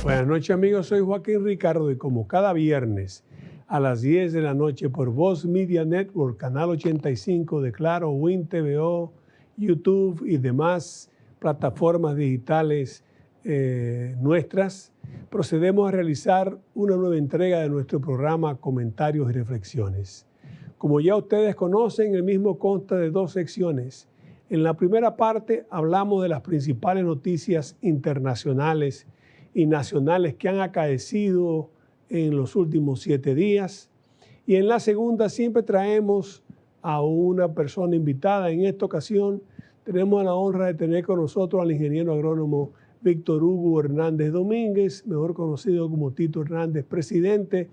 Buenas noches, amigos. Soy Joaquín Ricardo y como cada viernes a las 10 de la noche por Voz Media Network, Canal 85 de Claro, Win TVO, YouTube y demás plataformas digitales nuestras, procedemos a realizar una nueva entrega de nuestro programa Comentarios y Reflexiones. Como ya ustedes conocen, el mismo consta de dos secciones. En la primera parte hablamos de las principales noticias internacionales y nacionales que han acaecido en los últimos 7 días. Y en la segunda siempre traemos a una persona invitada. En esta ocasión tenemos la honra de tener con nosotros al ingeniero agrónomo Víctor Hugo Hernández Domínguez, mejor conocido como Tito Hernández, presidente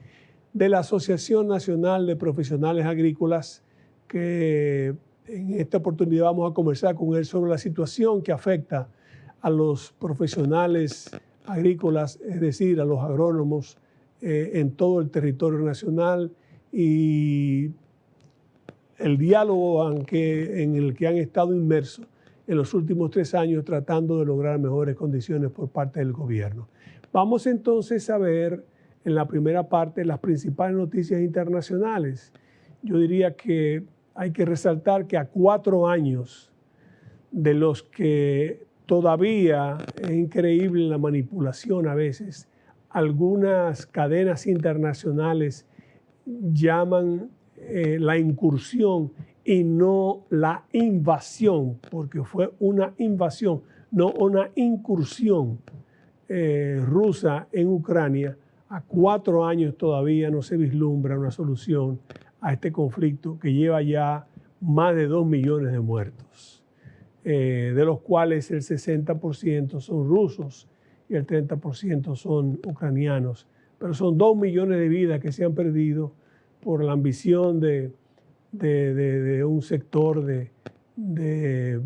de la Asociación Nacional de Profesionales Agrícolas, que en esta oportunidad vamos a conversar con él sobre la situación que afecta a los profesionales agrícolas, es decir, a los agrónomos en todo el territorio nacional y el diálogo en el que han estado inmersos en los últimos 3 años tratando de lograr mejores condiciones por parte del gobierno. Vamos entonces a ver en la primera parte las principales noticias internacionales. Yo diría que hay que resaltar que a 4 años de los que todavía es increíble la manipulación a veces, algunas cadenas internacionales llaman la incursión y no la invasión, porque fue una invasión, no una incursión rusa en Ucrania. A 4 años todavía no se vislumbra una solución a este conflicto que lleva ya más de 2 millones de muertos, de los cuales el 60% son rusos y el 30% son ucranianos. Pero son 2 millones de vidas que se han perdido por la ambición de un sector de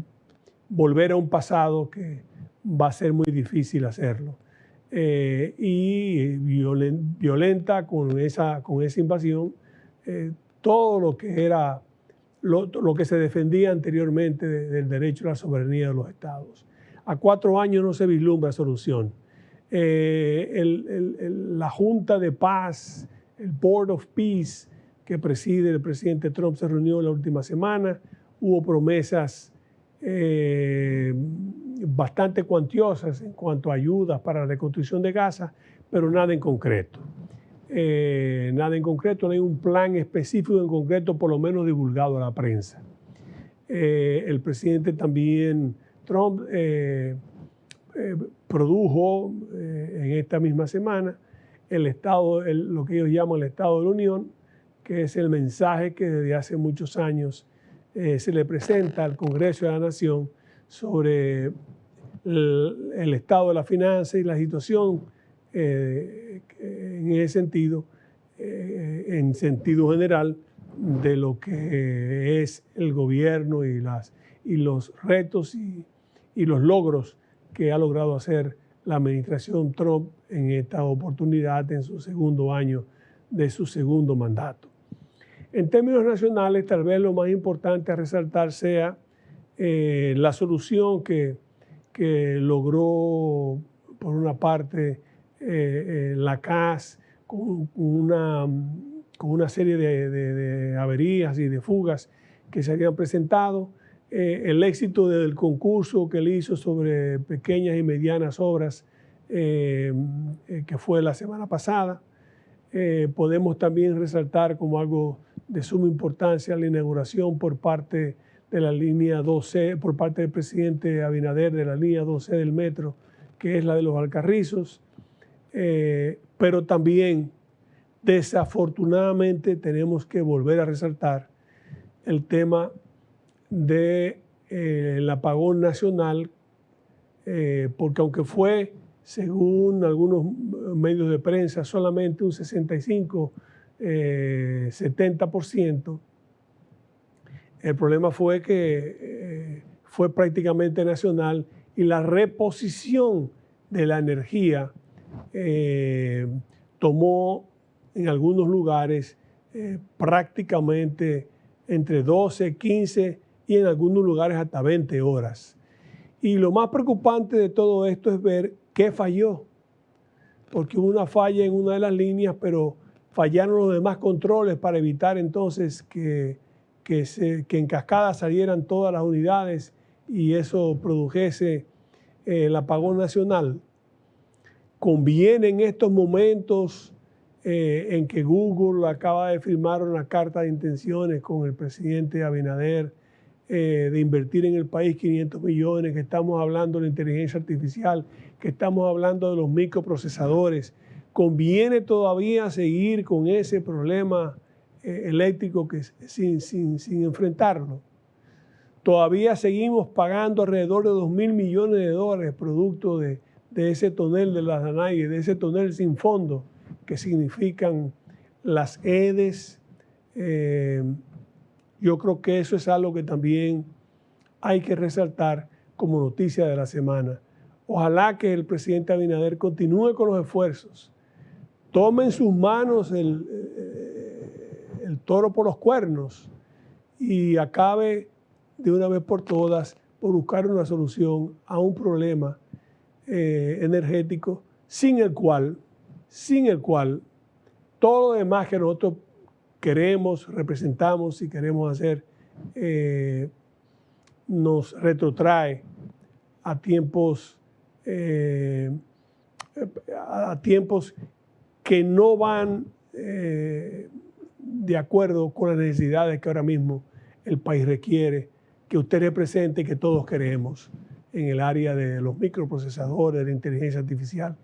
volver a un pasado que va a ser muy difícil hacerlo. Y violenta con esa invasión todo lo que era lo que se defendía anteriormente del derecho a la soberanía de los estados. A 4 años no se vislumbra solución. La Junta de Paz, el Board of Peace que preside el presidente Trump se reunió la última semana. Hubo promesas bastante cuantiosas en cuanto a ayudas para la reconstrucción de Gaza, pero nada en concreto. Nada en concreto, no hay un plan específico en concreto, por lo menos divulgado a la prensa. El presidente también, Trump, produjo en esta misma semana lo que ellos llaman el Estado de la Unión, que es el mensaje que desde hace muchos años se le presenta al Congreso de la Nación sobre el estado de la finanza y la situación en ese sentido, en sentido general, de lo que es el gobierno y los retos y los logros que ha logrado hacer la administración Trump en esta oportunidad, en su segundo año de su segundo mandato. En términos nacionales, tal vez lo más importante a resaltar sea la solución que logró, por una parte, la CAS con una serie de averías y de fugas que se habían presentado, el éxito del concurso que él hizo sobre pequeñas y medianas obras que fue la semana pasada. Podemos también resaltar como algo de suma importancia la inauguración por parte de la línea 2C, por parte del presidente Abinader, de la línea 2C del metro, que es la de los Alcarrizos. Pero también, desafortunadamente, tenemos que volver a resaltar el tema del apagón nacional, porque aunque fue, según algunos medios de prensa, solamente un 65-70%, el problema fue que fue prácticamente nacional y la reposición de la energía tomó en algunos lugares prácticamente entre 12, 15 y en algunos lugares hasta 20 horas. Y lo más preocupante de todo esto es ver qué falló. porque hubo una falla en una de las líneas, pero fallaron los demás controles para evitar entonces que en cascada salieran todas las unidades y eso produjese el apagón nacional. Conviene en estos momentos en que Google acaba de firmar una carta de intenciones con el presidente Abinader de invertir en el país 500 millones, que estamos hablando de la inteligencia artificial, que estamos hablando de los microprocesadores. ¿Conviene todavía seguir con ese problema eléctrico sin enfrentarlo? Todavía seguimos pagando alrededor de 2.000 millones de dólares producto de ese tonel de las Danae, de ese tonel sin fondo que significan las EDES. Yo creo que eso es algo que también hay que resaltar como noticia de la semana. Ojalá que el presidente Abinader continúe con los esfuerzos, tome en sus manos el toro por los cuernos y acabe de una vez por todas por buscar una solución a un problema energético sin el cual todo lo demás que nosotros queremos, representamos y queremos hacer nos retrotrae a tiempos que no van de acuerdo con las necesidades que ahora mismo el país requiere, que usted represente y que todos queremos en el área de los microprocesadores, de la inteligencia artificial.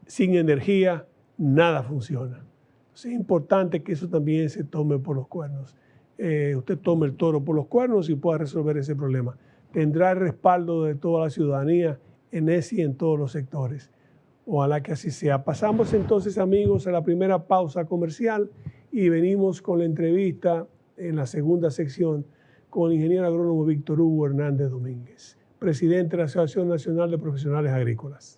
Sin energía, nada funciona. Es importante que eso también se tome por los cuernos. Usted tome el toro por los cuernos y pueda resolver ese problema. Tendrá el respaldo de toda la ciudadanía en ese y en todos los sectores. Ojalá que así sea. Pasamos entonces, amigos, a la primera pausa comercial y venimos con la entrevista en la segunda sección con el ingeniero agrónomo Víctor Hugo Hernández Domínguez, presidente de la Asociación Nacional de Profesionales Agrícolas.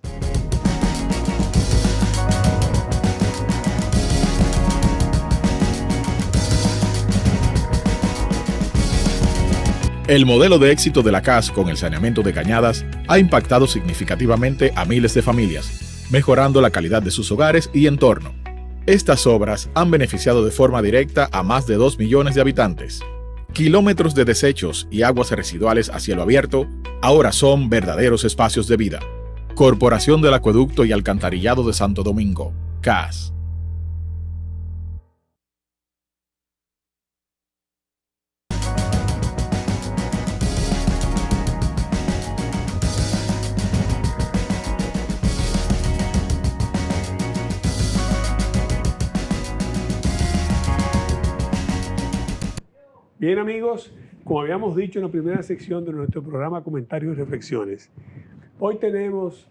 El modelo de éxito de la CAS con el saneamiento de cañadas ha impactado significativamente a miles de familias, mejorando la calidad de sus hogares y entorno. Estas obras han beneficiado de forma directa a más de 2 millones de habitantes. Kilómetros de desechos y aguas residuales a cielo abierto ahora son verdaderos espacios de vida. Corporación del Acueducto y Alcantarillado de Santo Domingo, CAS. Bien, amigos, como habíamos dicho en la primera sección de nuestro programa Comentarios y Reflexiones, hoy tenemos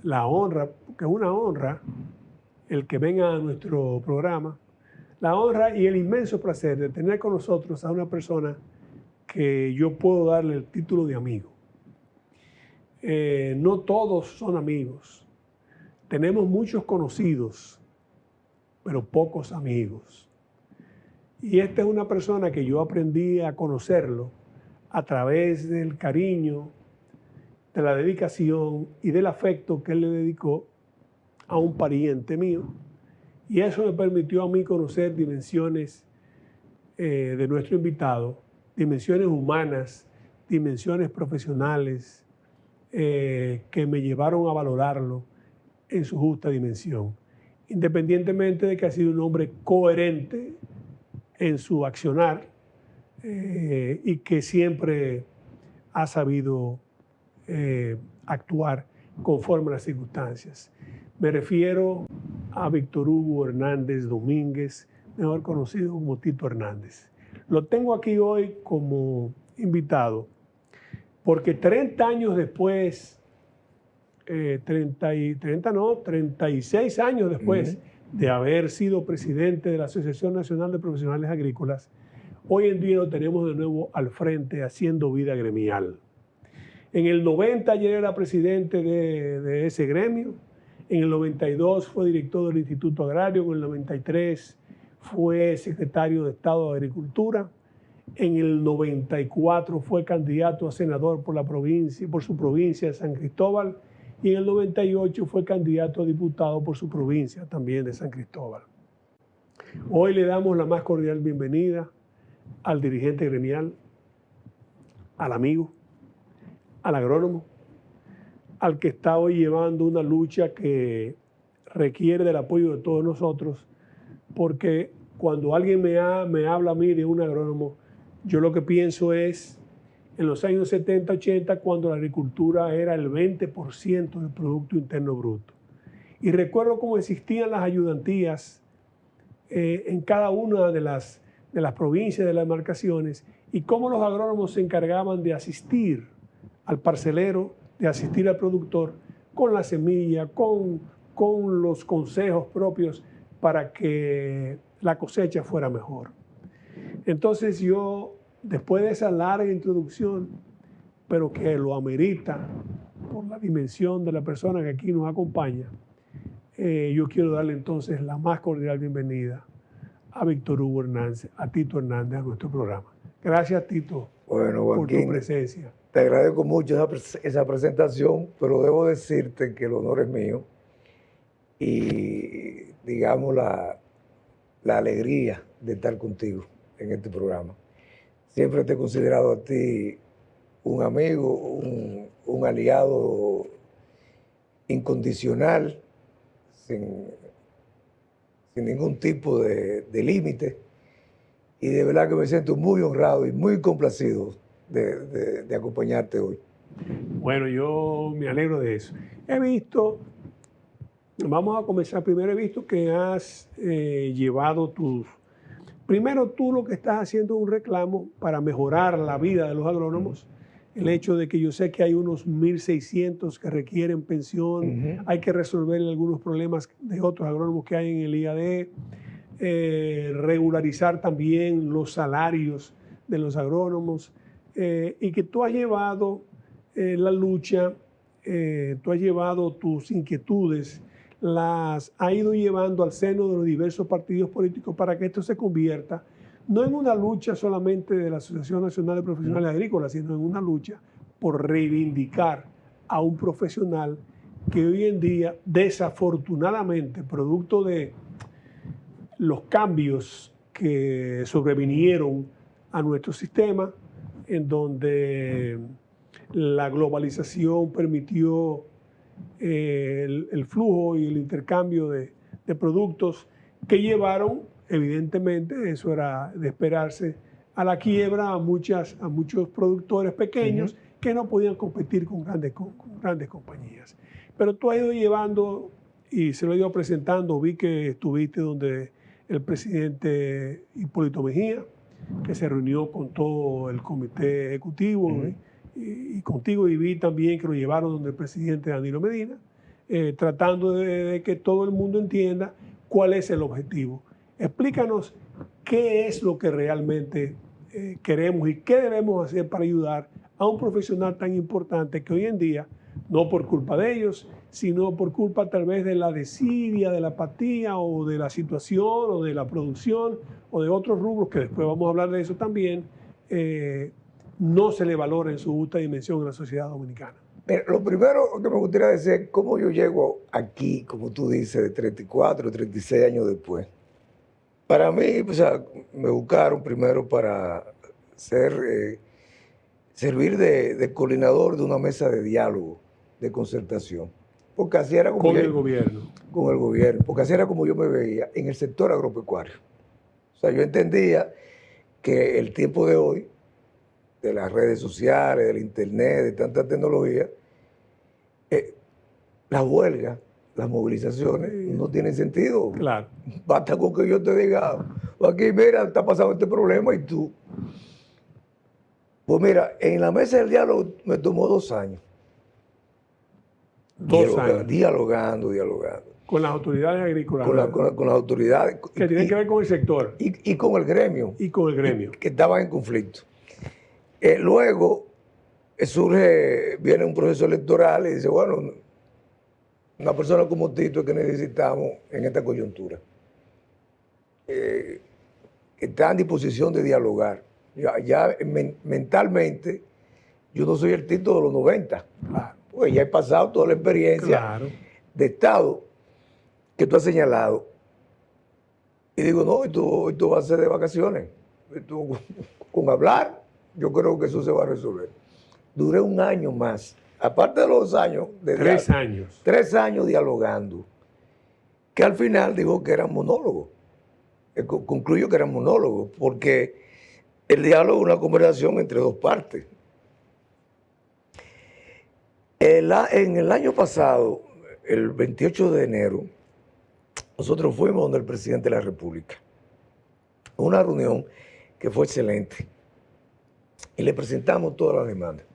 la honra, que es una honra, el que venga a nuestro programa, la honra y el inmenso placer de tener con nosotros a una persona que yo puedo darle el título de amigo. No todos son amigos. Tenemos muchos conocidos, pero pocos amigos. Y esta es una persona que yo aprendí a conocerlo a través del cariño, de la dedicación y del afecto que él le dedicó a un pariente mío. Y eso me permitió a mí conocer dimensiones de nuestro invitado, dimensiones humanas, dimensiones profesionales que me llevaron a valorarlo en su justa dimensión. Independientemente de que ha sido un hombre coherente en su accionar y que siempre ha sabido actuar conforme a las circunstancias. Me refiero a Víctor Hugo Hernández Domínguez, mejor conocido como Tito Hernández. Lo tengo aquí hoy como invitado porque 30 años después, 36 años después de haber sido presidente de la Asociación Nacional de Profesionales Agrícolas, hoy en día lo tenemos de nuevo al frente haciendo vida gremial. En el 90 ya era presidente de ese gremio, en el 92 fue director del Instituto Agrario, en el 93 fue secretario de Estado de Agricultura, en el 94 fue candidato a senador por su provincia de San Cristóbal y en el 98 fue candidato a diputado por su provincia, también de San Cristóbal. Hoy le damos la más cordial bienvenida al dirigente gremial, al amigo, al agrónomo, al que está hoy llevando una lucha que requiere del apoyo de todos nosotros, porque cuando alguien me habla a mí de un agrónomo, yo lo que pienso es en los años 70, 80, cuando la agricultura era el 20% del Producto Interno Bruto. Y recuerdo cómo existían las ayudantías en cada una de las provincias, de las demarcaciones, y cómo los agrónomos se encargaban de asistir al parcelero, de asistir al productor con la semilla, con los consejos propios para que la cosecha fuera mejor. Entonces yo, después de esa larga introducción, pero que lo amerita por la dimensión de la persona que aquí nos acompaña, yo quiero darle entonces la más cordial bienvenida a Víctor Hugo Hernández, a Tito Hernández, a nuestro programa. Gracias, Tito, bueno, Joaquín, por tu presencia. Te agradezco mucho esa presentación, pero debo decirte que el honor es mío y, digamos, la alegría de estar contigo en este programa. Siempre te he considerado a ti un amigo, un aliado incondicional, sin ningún tipo de límite, y de verdad que me siento muy honrado y muy complacido de acompañarte hoy. Bueno, yo me alegro de eso. He visto, vamos a comenzar primero, he visto que has llevado primero tú lo que estás haciendo es un reclamo para mejorar la vida de los agrónomos. El hecho de que yo sé que hay unos 1.600 que requieren pensión, hay que resolver algunos problemas de otros agrónomos que hay en el IAD, regularizar también los salarios de los agrónomos, y que tú has llevado la lucha, tú has llevado tus inquietudes, las ha ido llevando al seno de los diversos partidos políticos para que esto se convierta no en una lucha solamente de la Asociación Nacional de Profesionales Agrícolas, sino en una lucha por reivindicar a un profesional que hoy en día, desafortunadamente, producto de los cambios que sobrevinieron a nuestro sistema, en donde la globalización permitió el flujo y el intercambio de productos que llevaron, evidentemente, eso era de esperarse, a la quiebra a muchos productores pequeños que no podían competir con grandes compañías. Pero tú has ido llevando y se lo he ido presentando. Vi que estuviste donde el presidente Hipólito Mejía, que se reunió con todo el comité ejecutivo y contigo, y vi también que lo llevaron donde el presidente Danilo Medina, tratando de que todo el mundo entienda cuál es el objetivo. Explícanos qué es lo que realmente queremos y qué debemos hacer para ayudar a un profesional tan importante que hoy en día, no por culpa de ellos, sino por culpa tal vez de la desidia, de la apatía o de la situación o de la producción o de otros rubros, que después vamos a hablar de eso también, no se le valora en su justa dimensión en la sociedad dominicana. Mira, lo primero que me gustaría decir es cómo yo llego aquí, como tú dices, de 34, 36 años después. Para mí, o sea, me buscaron primero para servir de coordinador de una mesa de diálogo, de concertación. Porque así era como con el gobierno. Con el gobierno, porque así era como yo me veía en el sector agropecuario. O sea, yo entendía que el tiempo de hoy, de las redes sociales, del internet, de tanta tecnología, las huelgas, las movilizaciones no tienen sentido. Claro. Basta con que yo te diga, aquí mira, está pasando este problema y tú. Pues mira, en la mesa del diálogo me tomó 2 años. 2 años. Dialogando. Con las autoridades agrícolas. Con las autoridades. Que tienen que ver con el sector. Y con el gremio. Y con el gremio. Que estaban en conflicto. Luego viene un proceso electoral y dice, bueno, una persona como Tito es que necesitamos en esta coyuntura. Que está en disposición de dialogar. Ya mentalmente, yo no soy el Tito de los 90. Pues ya he pasado toda la experiencia Claro. de Estado que tú has señalado. Y digo, no, esto va a ser de vacaciones. Esto, con hablar, yo creo que eso se va a resolver. Duré un año más, aparte de los años. 3 años. 3 años dialogando, que al final digo que eran monólogos. Concluyo que eran monólogos, porque el diálogo es una conversación entre dos partes. En el año pasado, el 28 de enero, nosotros fuimos donde el presidente de la República. Una reunión que fue excelente. Y le presentamos todas las demandas.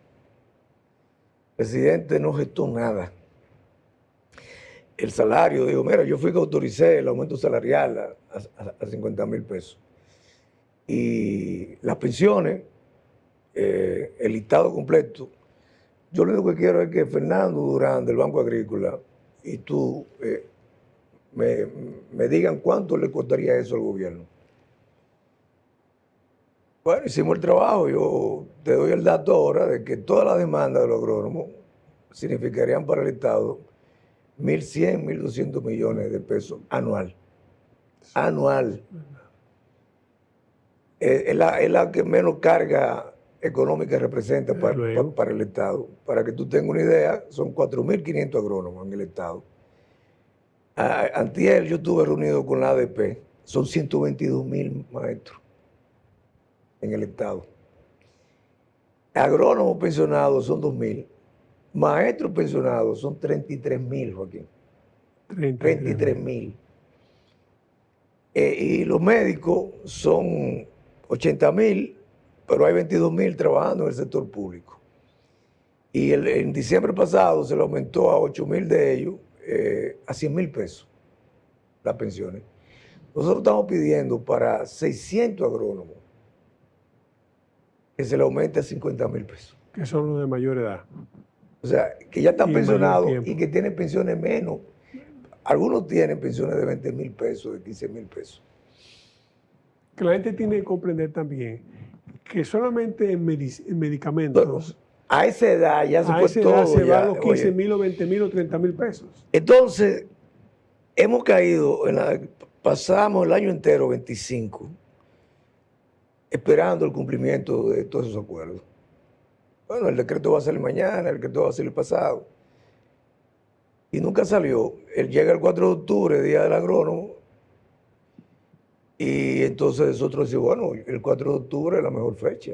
El presidente no gestó nada. El salario, digo, mira, yo fui que autoricé el aumento salarial a 50,000 pesos. Y las pensiones, el listado completo. Yo lo único que quiero es que Fernando Durán del Banco Agrícola y tú me digan cuánto le costaría eso al gobierno. Bueno, hicimos el trabajo. Yo te doy el dato ahora de que todas las demandas de los agrónomos significarían para el Estado 1.100, 1.200 millones de pesos anual. Anual. Es la que menos carga económica representa para el Estado. Para que tú tengas una idea, son 4.500 agrónomos en el Estado. Antier yo estuve reunido con la ADP, son 122,000 maestros en el Estado. Agrónomos pensionados son 2,000. Maestros pensionados son 33,000, Joaquín. 33,000. Y los médicos son 80,000, pero hay 22,000 trabajando en el sector público. Y en diciembre pasado se le aumentó a 8,000 de ellos a 100,000 pesos las pensiones. Nosotros estamos pidiendo para 600 agrónomos que se le aumente a 50,000 pesos. Que son los de mayor edad. O sea, que ya están pensionados y que tienen pensiones menos. Algunos tienen pensiones de 20,000 pesos, de 15,000 pesos. Que la gente tiene que comprender también que solamente en medicamentos, a esa edad ya se fue todo. Se va a los 15,000 o 20,000 o 30,000 pesos. Entonces, hemos caído, pasamos el año entero, 25, esperando el cumplimiento de todos esos acuerdos. Bueno, el decreto va a salir mañana, el decreto va a salir pasado. Y nunca salió. Él llega el 4 de octubre, Día del Agrónomo, y entonces nosotros decimos, bueno, el 4 de octubre es la mejor fecha.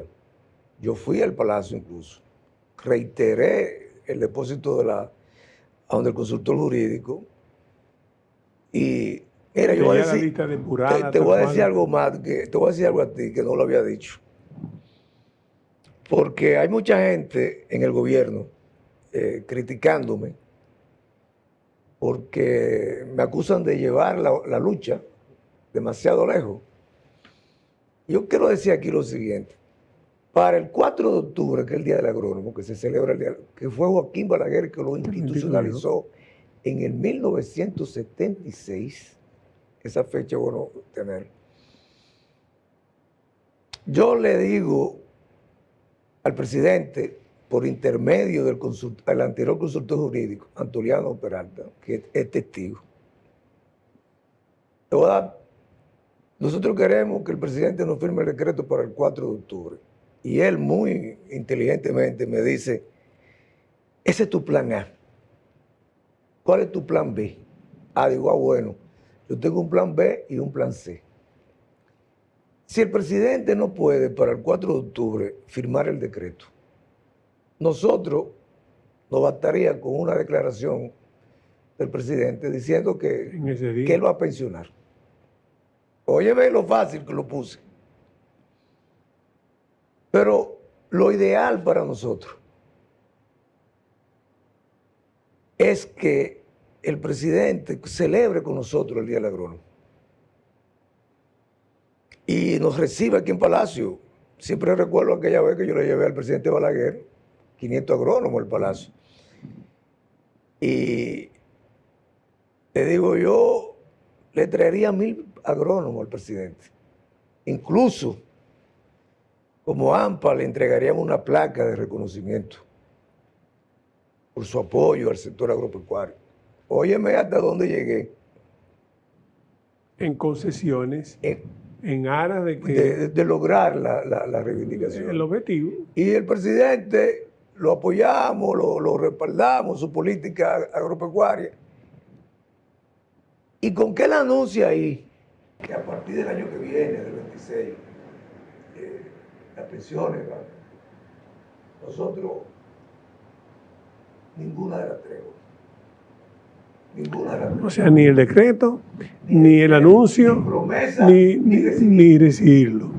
Yo fui al Palacio incluso, reiteré el depósito a donde el consultor jurídico, y mira, yo voy a decir, te voy a decir algo más, te voy a decir algo a ti que no lo había dicho. Porque hay mucha gente en el gobierno criticándome porque me acusan de llevar la lucha demasiado lejos. Yo quiero decir aquí lo siguiente. Para el 4 de octubre, que es el Día del Agrónomo, que se celebra el día, que fue Joaquín Balaguer que lo institucionalizó en el 1976, esa fecha es bueno tener. Yo le digo al presidente, por intermedio del anterior consultor jurídico, Antoliano Peralta, que es testigo, nosotros queremos que el presidente nos firme el decreto para el 4 de octubre. Y él muy inteligentemente me dice, ese es tu plan A. ¿Cuál es tu plan B? Digo, bueno, yo tengo un plan B y un plan C. Si el presidente no puede para el 4 de octubre firmar el decreto, nosotros nos bastaría con una declaración del presidente diciendo que él va a pensionar. Óyeme lo fácil que lo puse. Pero lo ideal para nosotros es que el presidente celebre con nosotros el Día del Agrónomo y nos reciba aquí en Palacio. Siempre recuerdo aquella vez que yo le llevé al presidente Balaguer 500 agrónomos al Palacio. Y le digo, yo le traería 1,000 agrónomos al presidente. Incluso, como AMPA, le entregaríamos una placa de reconocimiento. por su apoyo al sector agropecuario. Óyeme hasta dónde llegué. En concesiones, en aras de que de lograr la reivindicación. el objetivo. Y el presidente lo apoyamos, lo respaldamos, su política agropecuaria. ¿Y con qué él anuncia ahí? Que a partir del año que viene, del 26, las pensiones, nosotros, ninguna de las tres. Ninguna de las tres. O sea, ni el decreto, ni el anuncio, ni promesa, ni recibirlo.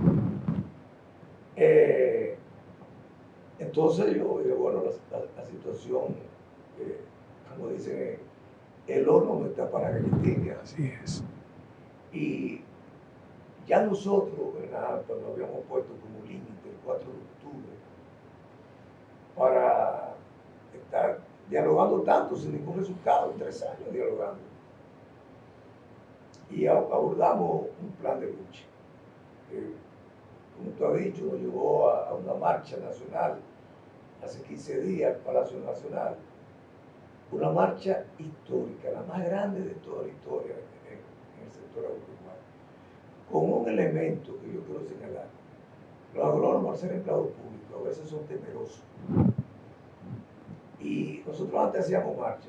Entonces yo digo, bueno, la situación, como dicen, el horno no está para galletitas. Así es. Y ya nosotros, ¿verdad?, cuando habíamos puesto como límite el 4 de octubre para estar dialogando tanto sin ningún resultado, 3 años dialogando. Y abordamos un plan de lucha. Como tú has dicho, nos llevó a una marcha nacional hace 15 días al Palacio Nacional. Una marcha histórica, la más grande de toda la historia en el sector agropecuario, con un elemento que yo quiero señalar. Los agrónomos, al ser empleados públicos, a veces son temerosos. Y nosotros antes hacíamos marcha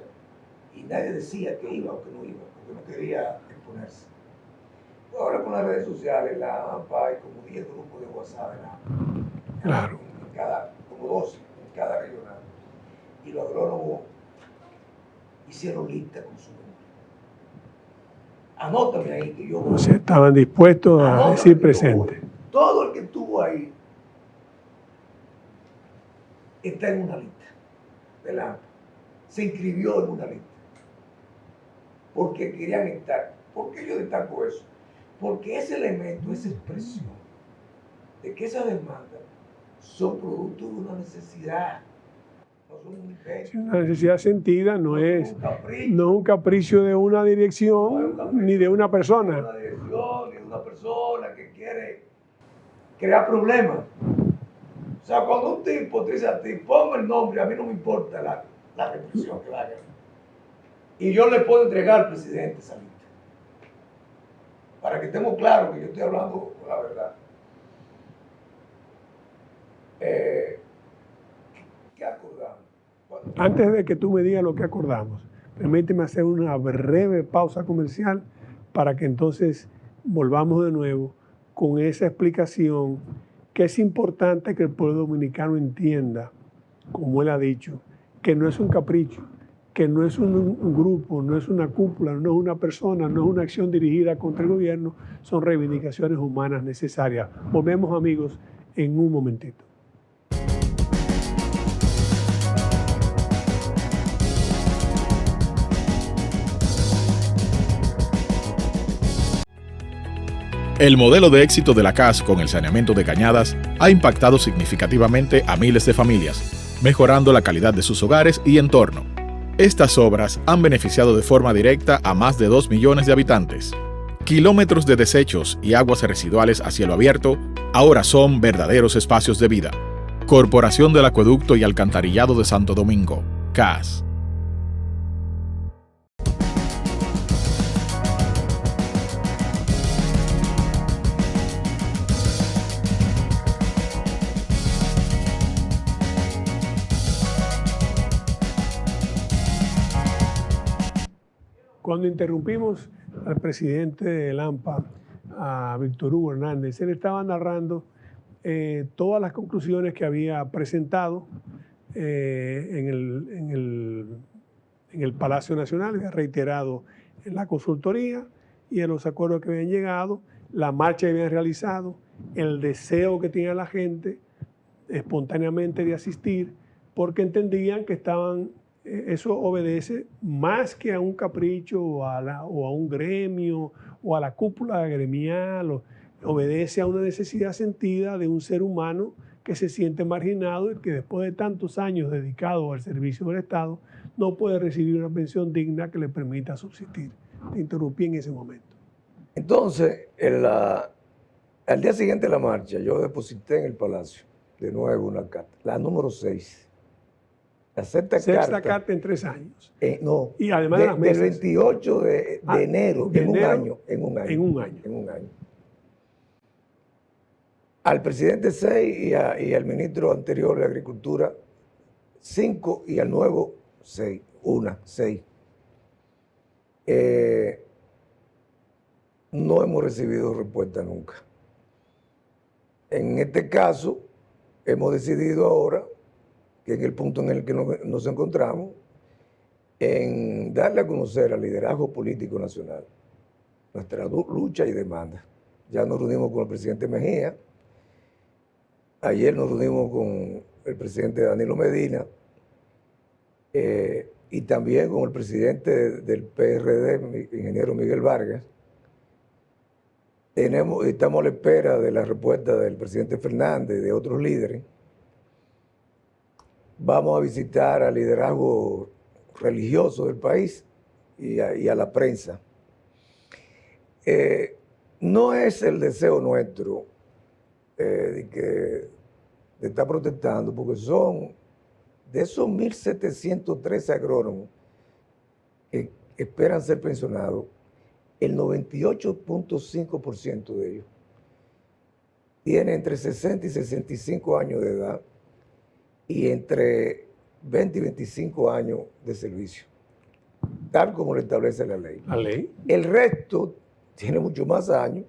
y nadie decía que iba o que no iba, porque no quería exponerse. Ahora con las redes sociales, la AMPA, hay como 10 grupos de WhatsApp en la AMPA. Claro. Como 12 en cada regional. Y los agrónomos hicieron lista con su nombre. Anótame ahí que yo voy. O sea, estaban dispuestos a Anótame decir que presente. yo voy. Todo el que estuvo ahí está en una lista de la AMPA. Se inscribió en una lista. Porque querían estar. ¿Por qué yo destaco eso? Porque ese elemento, esa expresión de que esas demandas son producto de una necesidad. No son un invento. Una necesidad sentida no es un capricho de una dirección ni de una persona. Una dirección ni de una persona que quiere crear problemas. O sea, cuando un tipo te dice a ti, ponme el nombre, a mí no me importa la represión que haga. Y yo le puedo entregar al presidente esa lista. Para que estemos claros que yo estoy hablando con la verdad. ¿Qué acordamos? Antes de que tú me digas lo que acordamos, permíteme hacer una breve pausa comercial para que entonces volvamos de nuevo con esa explicación que es importante que el pueblo dominicano entienda, como él ha dicho, que no es un capricho, que no es un grupo, no es una cúpula, no es una persona, no es una acción dirigida contra el gobierno, son reivindicaciones humanas necesarias. Volvemos, amigos, en un momentito. El modelo de éxito de la CAS con el saneamiento de Cañadas ha impactado significativamente a miles de familias, mejorando la calidad de sus hogares y entorno. Estas obras han beneficiado de forma directa a más de 2 millones de habitantes. Kilómetros de desechos y aguas residuales a cielo abierto ahora son verdaderos espacios de vida. Corporación del Acueducto y Alcantarillado de Santo Domingo, CAS. Cuando interrumpimos al presidente del AMPA, a Víctor Hugo Hernández, él estaba narrando todas las conclusiones que había presentado en el Palacio Nacional, había reiterado en la consultoría y en los acuerdos que habían llegado, la marcha que habían realizado, el deseo que tenía la gente espontáneamente de asistir, porque entendían que eso obedece más que a un capricho o a un gremio o a la cúpula gremial, obedece a una necesidad sentida de un ser humano que se siente marginado y que después de tantos años dedicados al servicio del Estado no puede recibir una pensión digna que le permita subsistir. Te interrumpí en ese momento. Entonces, al día siguiente de la marcha, yo deposité en el Palacio de nuevo una carta, la número 6, La sexta carta en 3 años. No. Y además de las mesas. Del 28 de enero, de en enero, un año. En un año. En un año. Al presidente 6 y al ministro anterior de Agricultura 5 y al nuevo 6. 6. No hemos recibido respuesta nunca. En este caso, hemos decidido ahora, que en el punto en el que nos encontramos, en darle a conocer al liderazgo político nacional nuestra lucha y demanda. Ya nos reunimos con el presidente Mejía, ayer nos reunimos con el presidente Danilo Medina y también con el presidente del PRD, ingeniero Miguel Vargas. Estamos a la espera de la respuesta del presidente Fernández y de otros líderes. Vamos a visitar al liderazgo religioso del país y a la prensa. No es el deseo nuestro de estar protestando, porque son de esos 1.713 agrónomos que esperan ser pensionados, el 98.5% de ellos tiene entre 60 y 65 años de edad y entre 20 y 25 años de servicio, tal como lo establece la ley. ¿La ley? El resto tiene mucho más años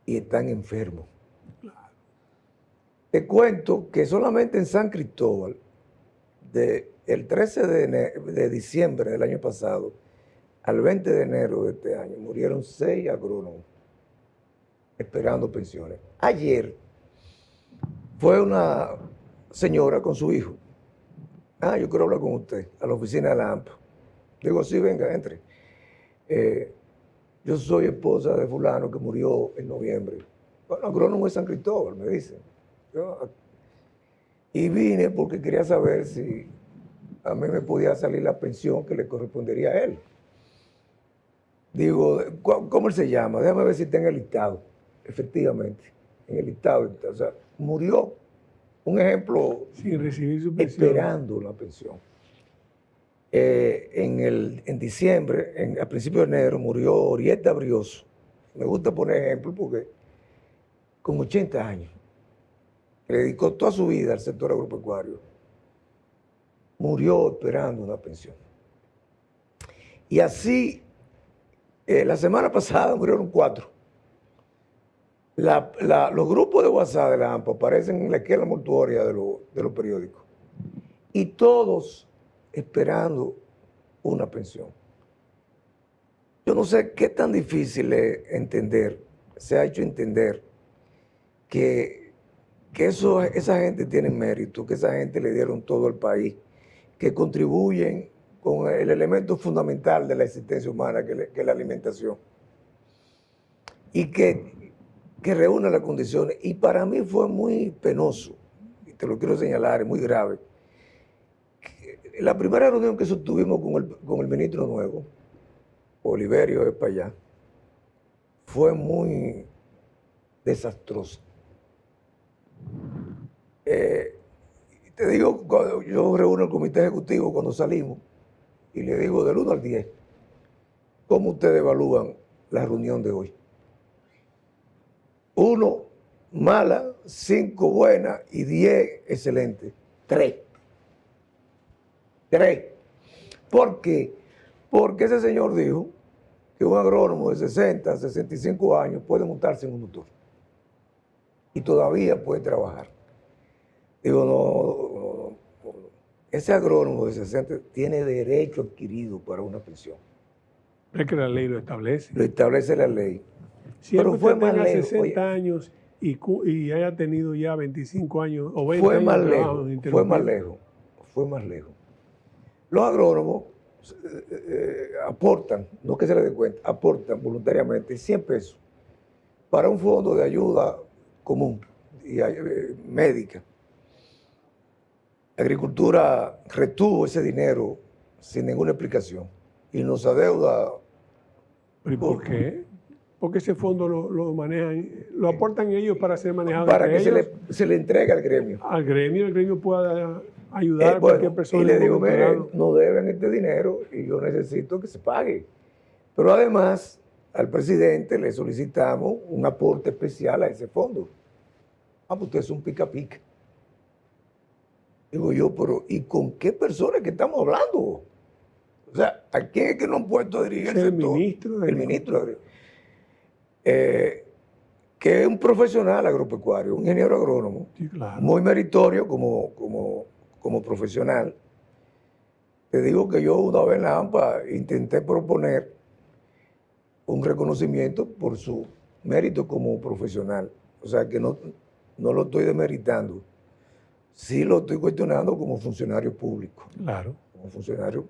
y están enfermos. Claro. Te cuento que solamente en San Cristóbal, el 13 de diciembre del año pasado al 20 de enero de este año, murieron 6 agrónomos esperando pensiones. Ayer fue una señora con su hijo. Yo quiero hablar con usted, a la oficina de la AMPA. Digo, sí, venga, entre. Yo soy esposa de fulano que murió en noviembre. Bueno, agrónomo de San Cristóbal, me dicen. Y vine porque quería saber si a mí me podía salir la pensión que le correspondería a él. Digo, ¿cómo él se llama? Déjame ver si está en el listado. Efectivamente, en el listado. O sea, murió, un ejemplo, sin recibir su pensión, esperando la pensión. En diciembre, a principios de enero, murió Orieta Brioso. Me gusta poner ejemplo porque con 80 años, le dedicó toda su vida al sector agropecuario, murió esperando una pensión. Y así, la semana pasada murieron 4. Los grupos de WhatsApp de la AMPA aparecen en la esquela mortuoria de los periódicos. Y todos esperando una pensión. Yo no sé qué tan difícil es entender, se ha hecho entender que esa gente tiene mérito, que esa gente le dieron todo al país, que contribuyen con el elemento fundamental de la existencia humana, que es la alimentación, y que reúne las condiciones. Y para mí fue muy penoso, y te lo quiero señalar, es muy grave. La primera reunión que sostuvimos con el ministro nuevo, Oliverio Espaillá, fue muy desastrosa. Te digo, yo reúno el comité ejecutivo cuando salimos y le digo del 1 al 10, ¿cómo ustedes evalúan la reunión de hoy? 1, mala, 5, buena y 10, excelente. 3. ¿Por qué? Porque ese señor dijo que un agrónomo de 60, 65 años puede montarse en un motor y todavía puede trabajar. Digo, no. Ese agrónomo de 60 tiene derecho adquirido para una pensión. Es que la ley lo establece. Lo establece la ley. Siempre pero fue más lejos. 60 años y haya tenido ya 25 años o 20 fue años más lejos. Fue más lejos. Los agrónomos aportan, no que se les dé cuenta, aportan voluntariamente 100 pesos para un fondo de ayuda común y médica. Agricultura retuvo ese dinero sin ninguna explicación y nos adeuda. ¿Y por qué? Porque ese fondo lo manejan, lo aportan ellos para ser manejado. Para que se le entregue al gremio. Al gremio, el gremio pueda ayudar a cualquier persona. Y le en un digo, momento mire, dado. no deben este dinero y yo necesito que se pague. Pero además, al presidente le solicitamos un aporte especial a ese fondo. Pues usted es un pica-pica. Digo yo, pero ¿y con qué personas que estamos hablando? O sea, ¿a quién es que nos han puesto a dirigir el sector? Ministro. El ministro. Que es un profesional agropecuario, un ingeniero agrónomo, Sí, claro. muy meritorio como profesional. Te digo que yo una vez en la AMPA intenté proponer un reconocimiento por su mérito como profesional. O sea, que no lo estoy demeritando. Sí lo estoy cuestionando como funcionario público. Claro. Como funcionario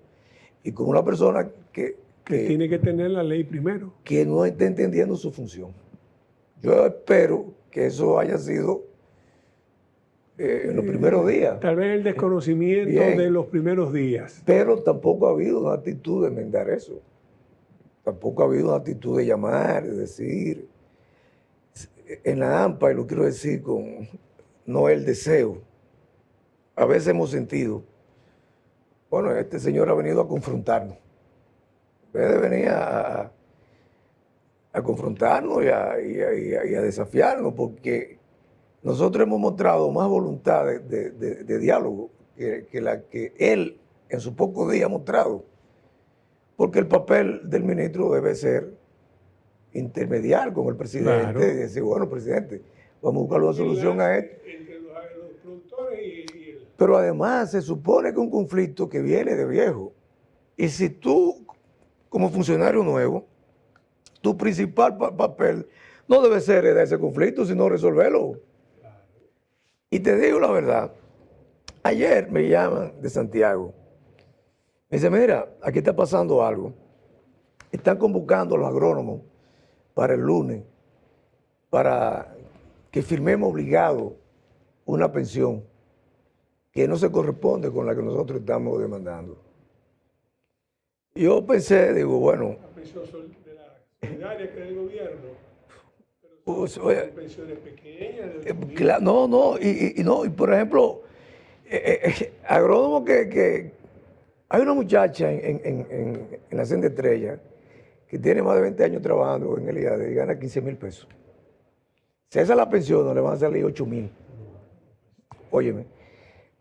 y como una persona que tiene que tener la ley primero. Que no esté entendiendo su función. Yo espero que eso haya sido en los primeros días. Tal vez el desconocimiento de los primeros días. Pero tampoco ha habido una actitud de enmendar eso. Tampoco ha habido una actitud de llamar, de decir. En la AMPA, y lo quiero decir con no el deseo, a veces hemos sentido, bueno, este señor ha venido a confrontarnos. En vez de venir a confrontarnos y a desafiarnos, porque nosotros hemos mostrado más voluntad de diálogo que la que él en sus pocos días ha mostrado. Porque el papel del ministro debe ser intermediar con el presidente, claro. Y decir, bueno, presidente, vamos a buscar una solución a esto. Entre los productores y el... Pero además se supone que un conflicto que viene de viejo. Y si tú, como funcionario nuevo, tu principal papel no debe ser de ese conflicto, sino resolverlo. Claro. Y te digo la verdad, ayer me llaman de Santiago. Me dice, mira, aquí está pasando algo. Están convocando a los agrónomos para el lunes, para que firmemos obligado una pensión que no se corresponde con la que nosotros estamos demandando. Yo pensé, digo, bueno... La pensión de la solidaria que es del gobierno, pero pues, oye, pensiones pequeñas... y por ejemplo, agrónomo que... Hay una muchacha en la Senda Estrella que tiene más de 20 años trabajando en el IAD y gana 15,000 pesos. Si esa es la pensión, no le van a salir 8,000. Óyeme.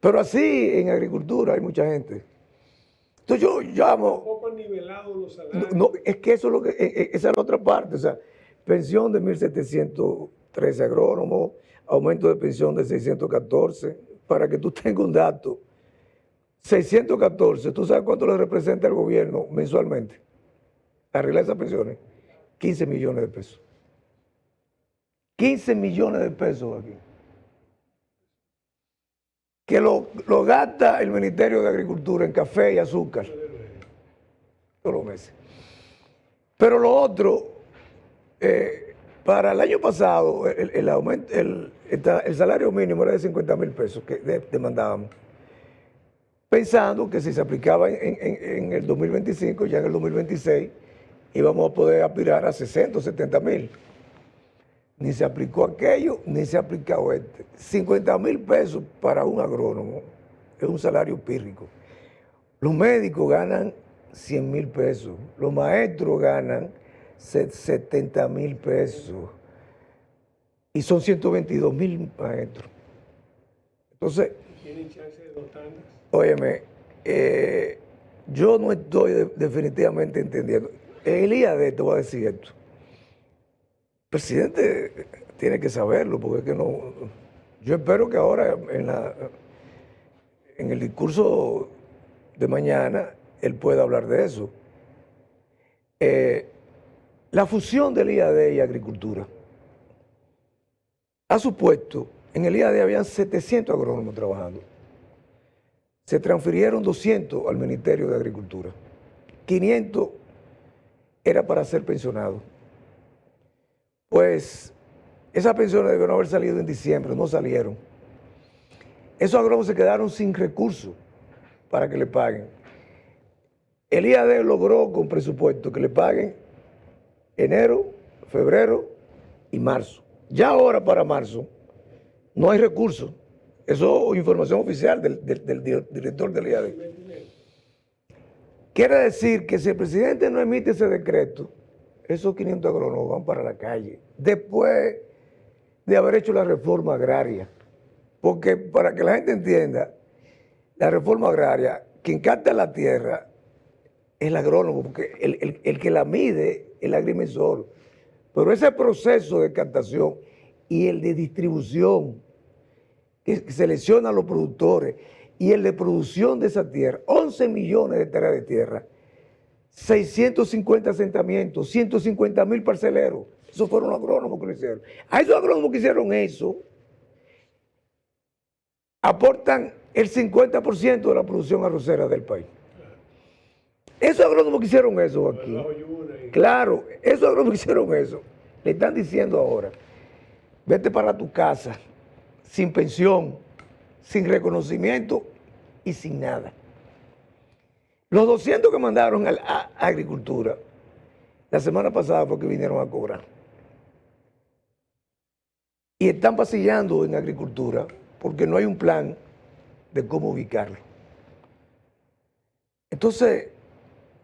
Pero así en agricultura hay mucha gente. Entonces yo llamo... Un poco nivelados los salarios. No, es que eso es lo que... Esa es la otra parte. O sea, pensión de 1.713 agrónomos, aumento de pensión de 614. Para que tú tengas un dato, 614, ¿tú sabes cuánto le representa al gobierno mensualmente? Arreglar esas pensiones, 15 millones de pesos. 15 millones de pesos aquí. Que lo gasta el Ministerio de Agricultura en café y azúcar todos los meses. Pero lo otro, para el año pasado, el salario mínimo era de 50,000 pesos que demandábamos. Pensando que si se aplicaba en el 2025, ya en el 2026, íbamos a poder aspirar a 60 o 70,000. Ni se aplicó aquello, ni se ha aplicado este. 50,000 pesos para un agrónomo es un salario pírrico. Los médicos ganan 100,000 pesos. Los maestros ganan 70,000 pesos. Y son 122,000 maestros. Entonces... ¿Tienen chance de 2 tandas? Óyeme, yo no estoy definitivamente entendiendo. En el IAD te voy a decir esto. El presidente tiene que saberlo, porque es que no... Yo espero que ahora en el discurso de mañana él pueda hablar de eso. La fusión del IAD y agricultura ha supuesto, en el IAD habían 700 agrónomos trabajando. Se transfirieron 200 al Ministerio de Agricultura. 500 era para ser pensionados. Pues esas pensiones debieron haber salido en diciembre, no salieron. Esos agrónomos se quedaron sin recursos para que le paguen. El IAD logró con presupuesto que le paguen enero, febrero y marzo. Ya ahora para marzo no hay recursos. Eso es información oficial del director del IAD. Quiere decir que si el presidente no emite ese decreto, esos 500 agrónomos van para la calle, después de haber hecho la reforma agraria. Porque para que la gente entienda, la reforma agraria, quien capta la tierra es el agrónomo, porque el que la mide es el agrimensor. Pero ese proceso de captación y el de distribución, que selecciona a los productores, y el de producción de esa tierra, 11 millones de hectáreas de tierra, 650 asentamientos, 150,000 parceleros. Esos fueron los agrónomos que lo hicieron. A esos agrónomos que hicieron eso, aportan el 50% de la producción arrocera del país. Esos agrónomos que hicieron eso aquí, claro, esos agrónomos que hicieron eso, le están diciendo ahora, vete para tu casa, sin pensión, sin reconocimiento y sin nada. Los 200 que mandaron a Agricultura, la semana pasada fue que vinieron a cobrar. Y están pasillando en Agricultura porque no hay un plan de cómo ubicarlo. Entonces,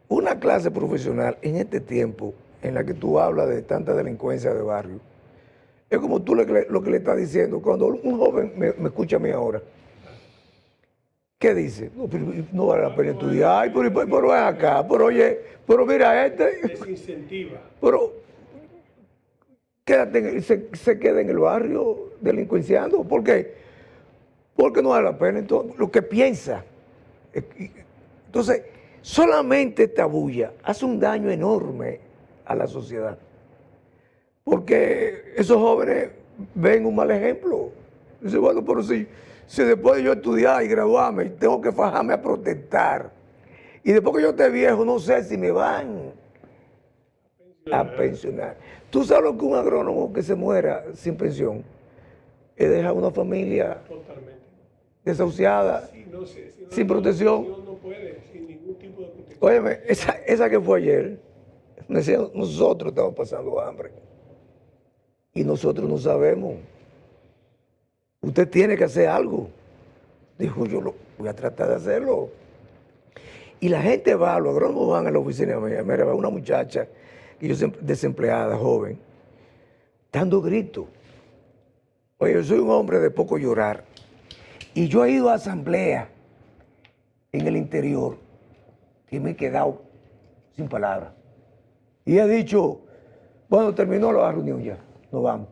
una clase profesional en este tiempo en la que tú hablas de tanta delincuencia de barrio, es como tú lo que le estás diciendo. Cuando un joven me escucha a mí ahora, ¿qué dice? No vale la pena estudiar. Ay, pero ven acá, pero oye, pero mira Desincentiva. Pero se queda en el barrio delincuenciando. ¿Por qué? Porque no vale la pena. Entonces, lo que piensa. Entonces, solamente esta bulla hace un daño enorme a la sociedad. Porque esos jóvenes ven un mal ejemplo. Dicen, bueno, pero si después de yo estudiar y graduarme, tengo que fajarme a protestar, y después que yo esté viejo, no sé si me van a pensionar. ¿Tú sabes lo que un agrónomo que se muera sin pensión deja una familia desahuciada, sin protección? No puede, sin ningún tipo de protección. Óyeme, esa que fue ayer, nosotros estamos pasando hambre. Y nosotros no sabemos. Usted tiene que hacer algo. Dijo, yo voy a tratar de hacerlo. Y la gente va, los agrónomos van a la oficina mía. Mira, va una muchacha, desempleada, joven, dando gritos. Oye, yo soy un hombre de poco llorar. Y yo he ido a asamblea en el interior que me he quedado sin palabras. Y he dicho, bueno, terminó la reunión ya. Nos vamos.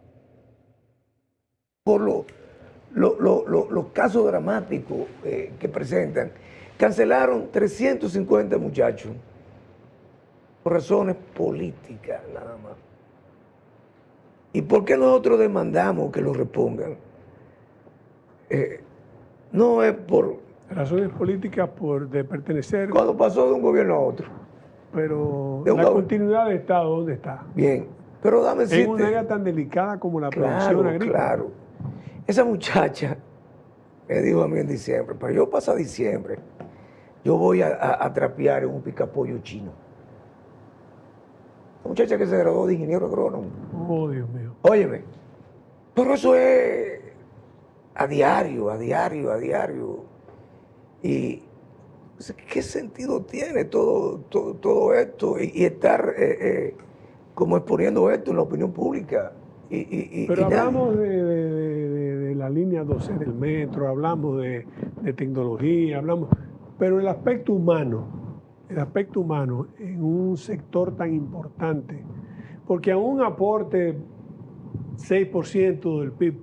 Por los casos dramáticos que presentan, cancelaron 350 muchachos por razones políticas nada más. ¿Y por qué nosotros demandamos que los repongan? No es por razones políticas de pertenecer. Cuando pasó de un gobierno a otro. Pero la continuidad del Estado, ¿dónde está? Bien. Pero dame decirte, en una área tan delicada como la producción agrícola. Claro. Esa muchacha me dijo a mí en diciembre, para yo pasar diciembre, yo voy a trapear en un picapollo chino. La muchacha que se graduó de ingeniero agrónomo. Oh, Dios mío. Óyeme, pero eso es a diario. Y ¿qué sentido tiene todo esto? Y estar como exponiendo esto en la opinión pública. Pero hablamos de la línea 12 del metro, hablamos de tecnología, pero el aspecto humano en un sector tan importante, porque a un aporte 6% del PIB,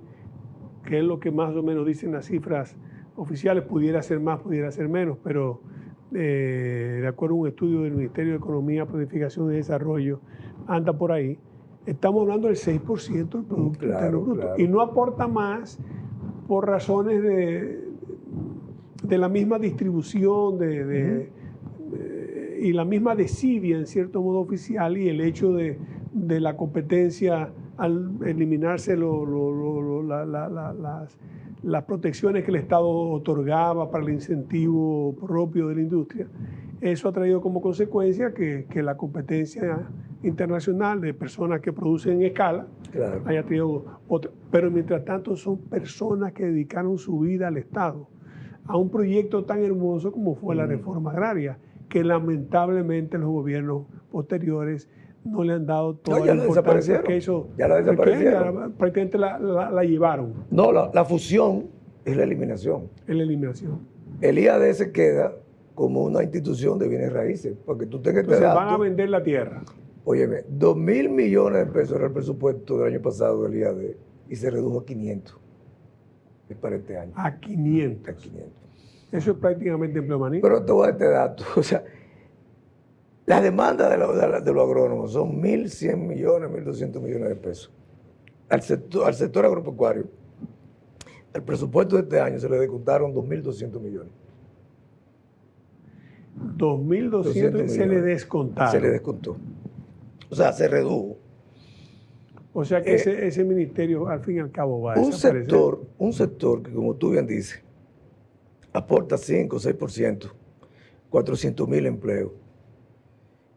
que es lo que más o menos dicen las cifras oficiales, pudiera ser más, pudiera ser menos, pero de acuerdo a un estudio del Ministerio de Economía, Planificación y Desarrollo, anda por ahí. Estamos hablando del 6% del Producto Interno Bruto. Claro. Y no aporta más por razones de la misma distribución y la misma desidia, en cierto modo oficial, y el hecho de la competencia al eliminarse las protecciones que el Estado otorgaba para el incentivo propio de la industria. Eso ha traído como consecuencia que la competencia internacional de personas que producen en escala, Claro. haya tenido otra. Pero mientras tanto son personas que dedicaron su vida al Estado, a un proyecto tan hermoso como fue la reforma agraria, que lamentablemente los gobiernos posteriores no le han dado toda ya la la importancia desaparecieron. que eso. Ya la desaparecieron. Ya prácticamente la llevaron No, la fusión es la eliminación. en la eliminación. El IAD se queda como una institución de bienes raíces, porque tú tengas este Entonces van a dato. vender la tierra. Óyeme, 2.000 millones de pesos era el presupuesto del año pasado del IAD y se redujo a 500. Es para este año. A 500. A 500. Eso es prácticamente empleomanía. Pero te voy a dar este dato. O sea, las demandas de los agrónomos son 1.100 millones, 1.200 millones de pesos. Al sector agropecuario, el presupuesto de este año se le descontaron 2.200 millones. 2.200 se le descontaron. Se le descontó. O sea, se redujo. O sea que ese ministerio al fin y al cabo va a Un desaparecer. sector que, como tú bien dices, aporta 5 o 6%, 400.000 empleos.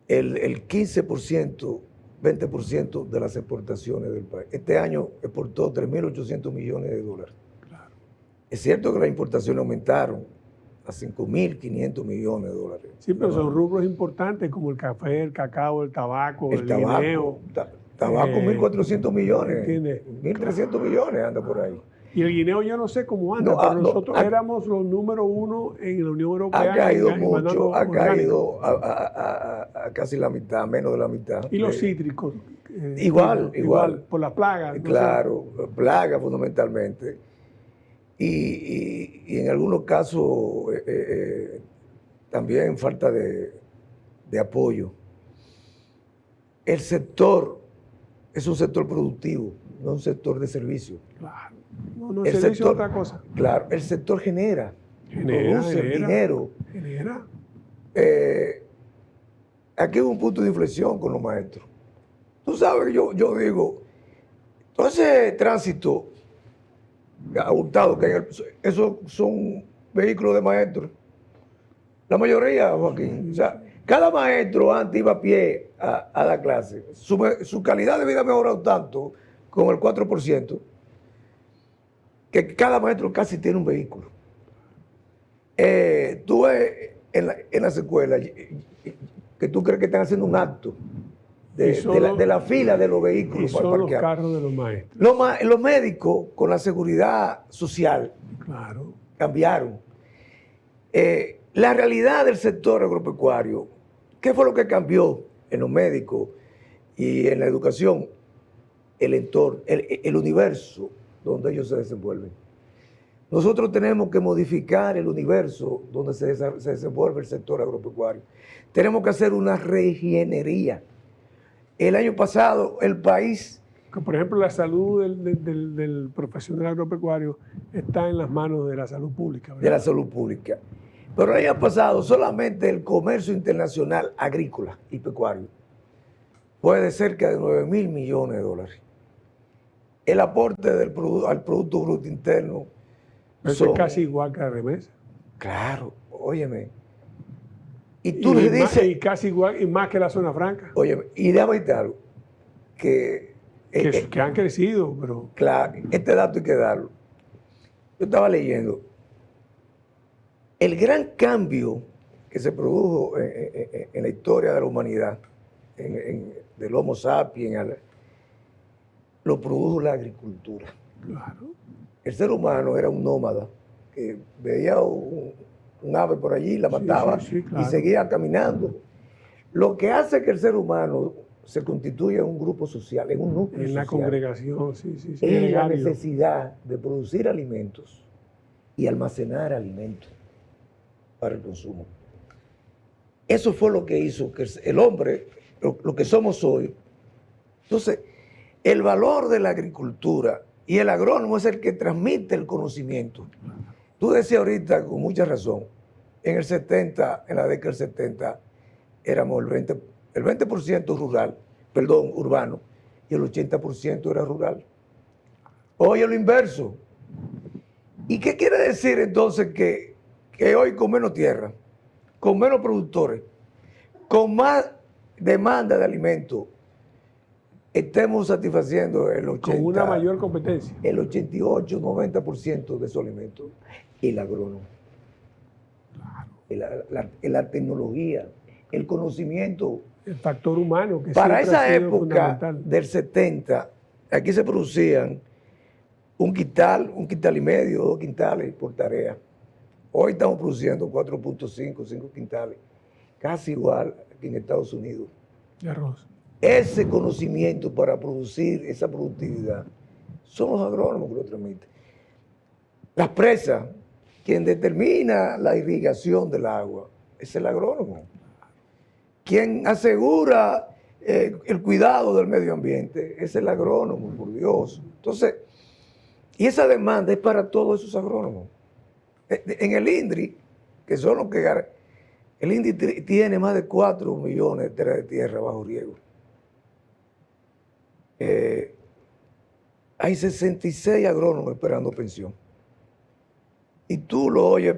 El 15%, 20% de las exportaciones del país. Este año exportó 3.800 millones de dólares. Claro. Es cierto que las importaciones aumentaron a 5.500 millones de dólares. Sí, pero son rubros importantes como el café, el cacao, el tabaco, el guineo. Tabaco, 1.400 millones. ¿entiendes? 1.300 millones anda por ahí. Y el guineo yo no sé cómo anda, No, pero no, nosotros éramos los número 1 en la Unión Europea. Ha caído en mucho, mandando ha orgánico. caído a casi la mitad, menos de la mitad. Y los cítricos. Igual. Por las plagas. ¿no? Claro, plagas fundamentalmente. Y en algunos casos también falta de apoyo. El sector es un sector productivo, no un sector de servicio. Claro. No, El servicio sector, es otra cosa. Claro, el sector genera produce genera. dinero. Genera. Aquí hubo un punto de inflexión con los maestros. Tú sabes, yo digo, todo ese tránsito abultado que hay, esos son vehículos de maestros. La mayoría, Joaquín. O sea, cada maestro antes iba a pie a la clase. Su calidad de vida ha mejorado tanto con el 4%, que cada maestro casi tiene un vehículo. Tú ves en las escuelas que tú crees que están haciendo un acto de la fila de los vehículos Y para son los parquear. carros de los maestros. Los médicos, con la seguridad social, Claro. cambiaron. La realidad del sector agropecuario, ¿qué fue lo que cambió en los médicos y en la educación? El entorno, el universo donde ellos se desenvuelven. Nosotros tenemos que modificar el universo donde se desenvuelve el sector agropecuario. Tenemos que hacer una reingeniería. El año pasado el país... Que, por ejemplo, la salud del profesional agropecuario está en las manos de la salud pública, ¿verdad? de la salud pública. Pero el año pasado solamente el comercio internacional agrícola y pecuario fue de cerca de 9.000 millones de dólares. El aporte al Producto Bruto Interno Eso es casi igual que la remesa. Claro, óyeme. Y tú le más, dices... y casi igual, y más que la zona franca. Óyeme, y déjame decirte algo, que Han crecido, pero... claro, este dato hay que darlo. Yo estaba leyendo. El gran cambio que se produjo en la historia de la humanidad, del Homo sapiens, lo produjo la agricultura. Claro. El ser humano era un nómada, que veía un ave por allí, la mataba sí, claro. y seguía caminando. Lo que hace que el ser humano se constituya en un grupo social, en un núcleo En la social, congregación, sí. es la gregario. necesidad de producir alimentos y almacenar alimentos para el consumo. Eso fue lo que hizo que el hombre, lo que somos hoy. Entonces, el valor de la agricultura y el agrónomo es el que transmite el conocimiento. Tú decías ahorita con mucha razón, en la década del 70, éramos el 20% urbano, y el 80% era rural. Hoy es lo inverso. ¿Y qué quiere decir entonces que hoy con menos tierra, con menos productores, con más demanda de alimentos estemos satisfaciendo el 80, con una mayor competencia. El 88, 90% de esos alimentos. El agrónomo. La tecnología, el conocimiento. El factor humano que para siempre ha esa sido época fundamental. del 70, aquí se producían un quintal y medio, 2 quintales por tarea. Hoy estamos produciendo 4.5, 5 quintales, casi igual que en Estados Unidos. De arroz. Ese conocimiento para producir esa productividad son los agrónomos que lo transmiten. Las presas, quien determina la irrigación del agua, es el agrónomo. Quien asegura el cuidado del medio ambiente es el agrónomo, por Dios. Entonces, y esa demanda es para todos esos agrónomos. En el INDRI, que son los que... El INDRI tiene más de 4 millones de hectáreas de tierra bajo riego. Hay 66 agrónomos esperando pensión. Y tú lo oyes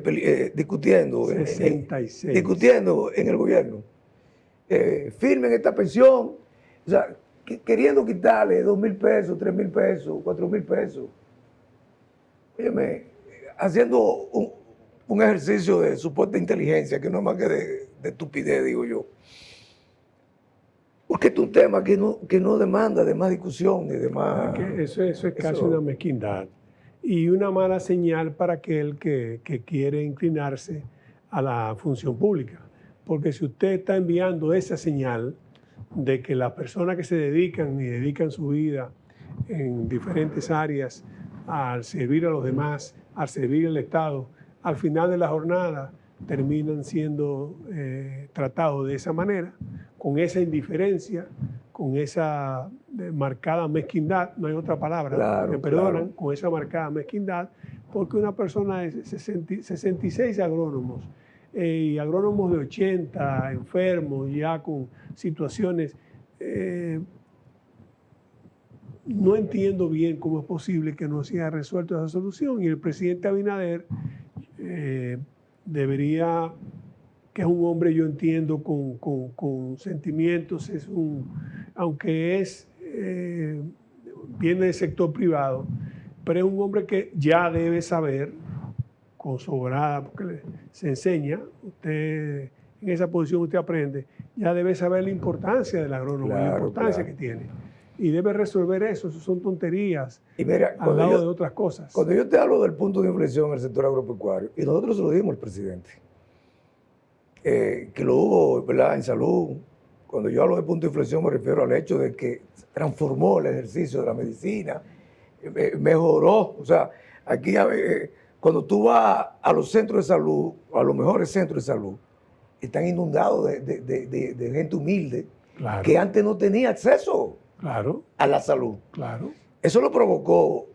discutiendo, 66. Discutiendo en el gobierno. Firmen esta pensión, o sea, queriendo quitarle 2,000 pesos, 3,000 pesos, 4,000 pesos. Óyeme, haciendo un ejercicio de supuesta inteligencia, que no es más que de estupidez, digo yo. Porque es un tema que no demanda de más discusión ni de más... Eso es casi una mezquindad y una mala señal para aquel que quiere inclinarse a la función pública. Porque si usted está enviando esa señal de que las personas que se dedican y dedican su vida en diferentes áreas al servir a los demás, al servir al Estado, al final de la jornada terminan siendo tratados de esa manera, con esa indiferencia, con esa marcada mezquindad, no hay otra palabra, claro, me perdonan, claro. Con esa marcada mezquindad, porque una persona de 66 agrónomos, y agrónomos de 80, enfermos, ya con situaciones, no entiendo bien cómo es posible que no se haya resuelto esa solución. Y el presidente Abinader debería, que es un hombre, yo entiendo, con sentimientos, aunque viene del sector privado, pero es un hombre que ya debe saber, con sobrada, porque se enseña, usted en esa posición usted aprende, ya debe saber la importancia del agrónomo, claro, la importancia claro. que tiene. Y debe resolver eso son tonterías, y mira, al lado de otras cosas. Cuando yo te hablo del punto de inflexión en el sector agropecuario, y nosotros se lo dimos al presidente, que lo hubo, ¿verdad?, en salud. Cuando yo hablo de punto de inflexión me refiero al hecho de que transformó el ejercicio de la medicina, mejoró. O sea, aquí cuando tú vas a los centros de salud, a los mejores centros de salud, están inundados de gente humilde, Claro. que antes no tenía acceso Claro, a la salud. claro. Eso lo provocó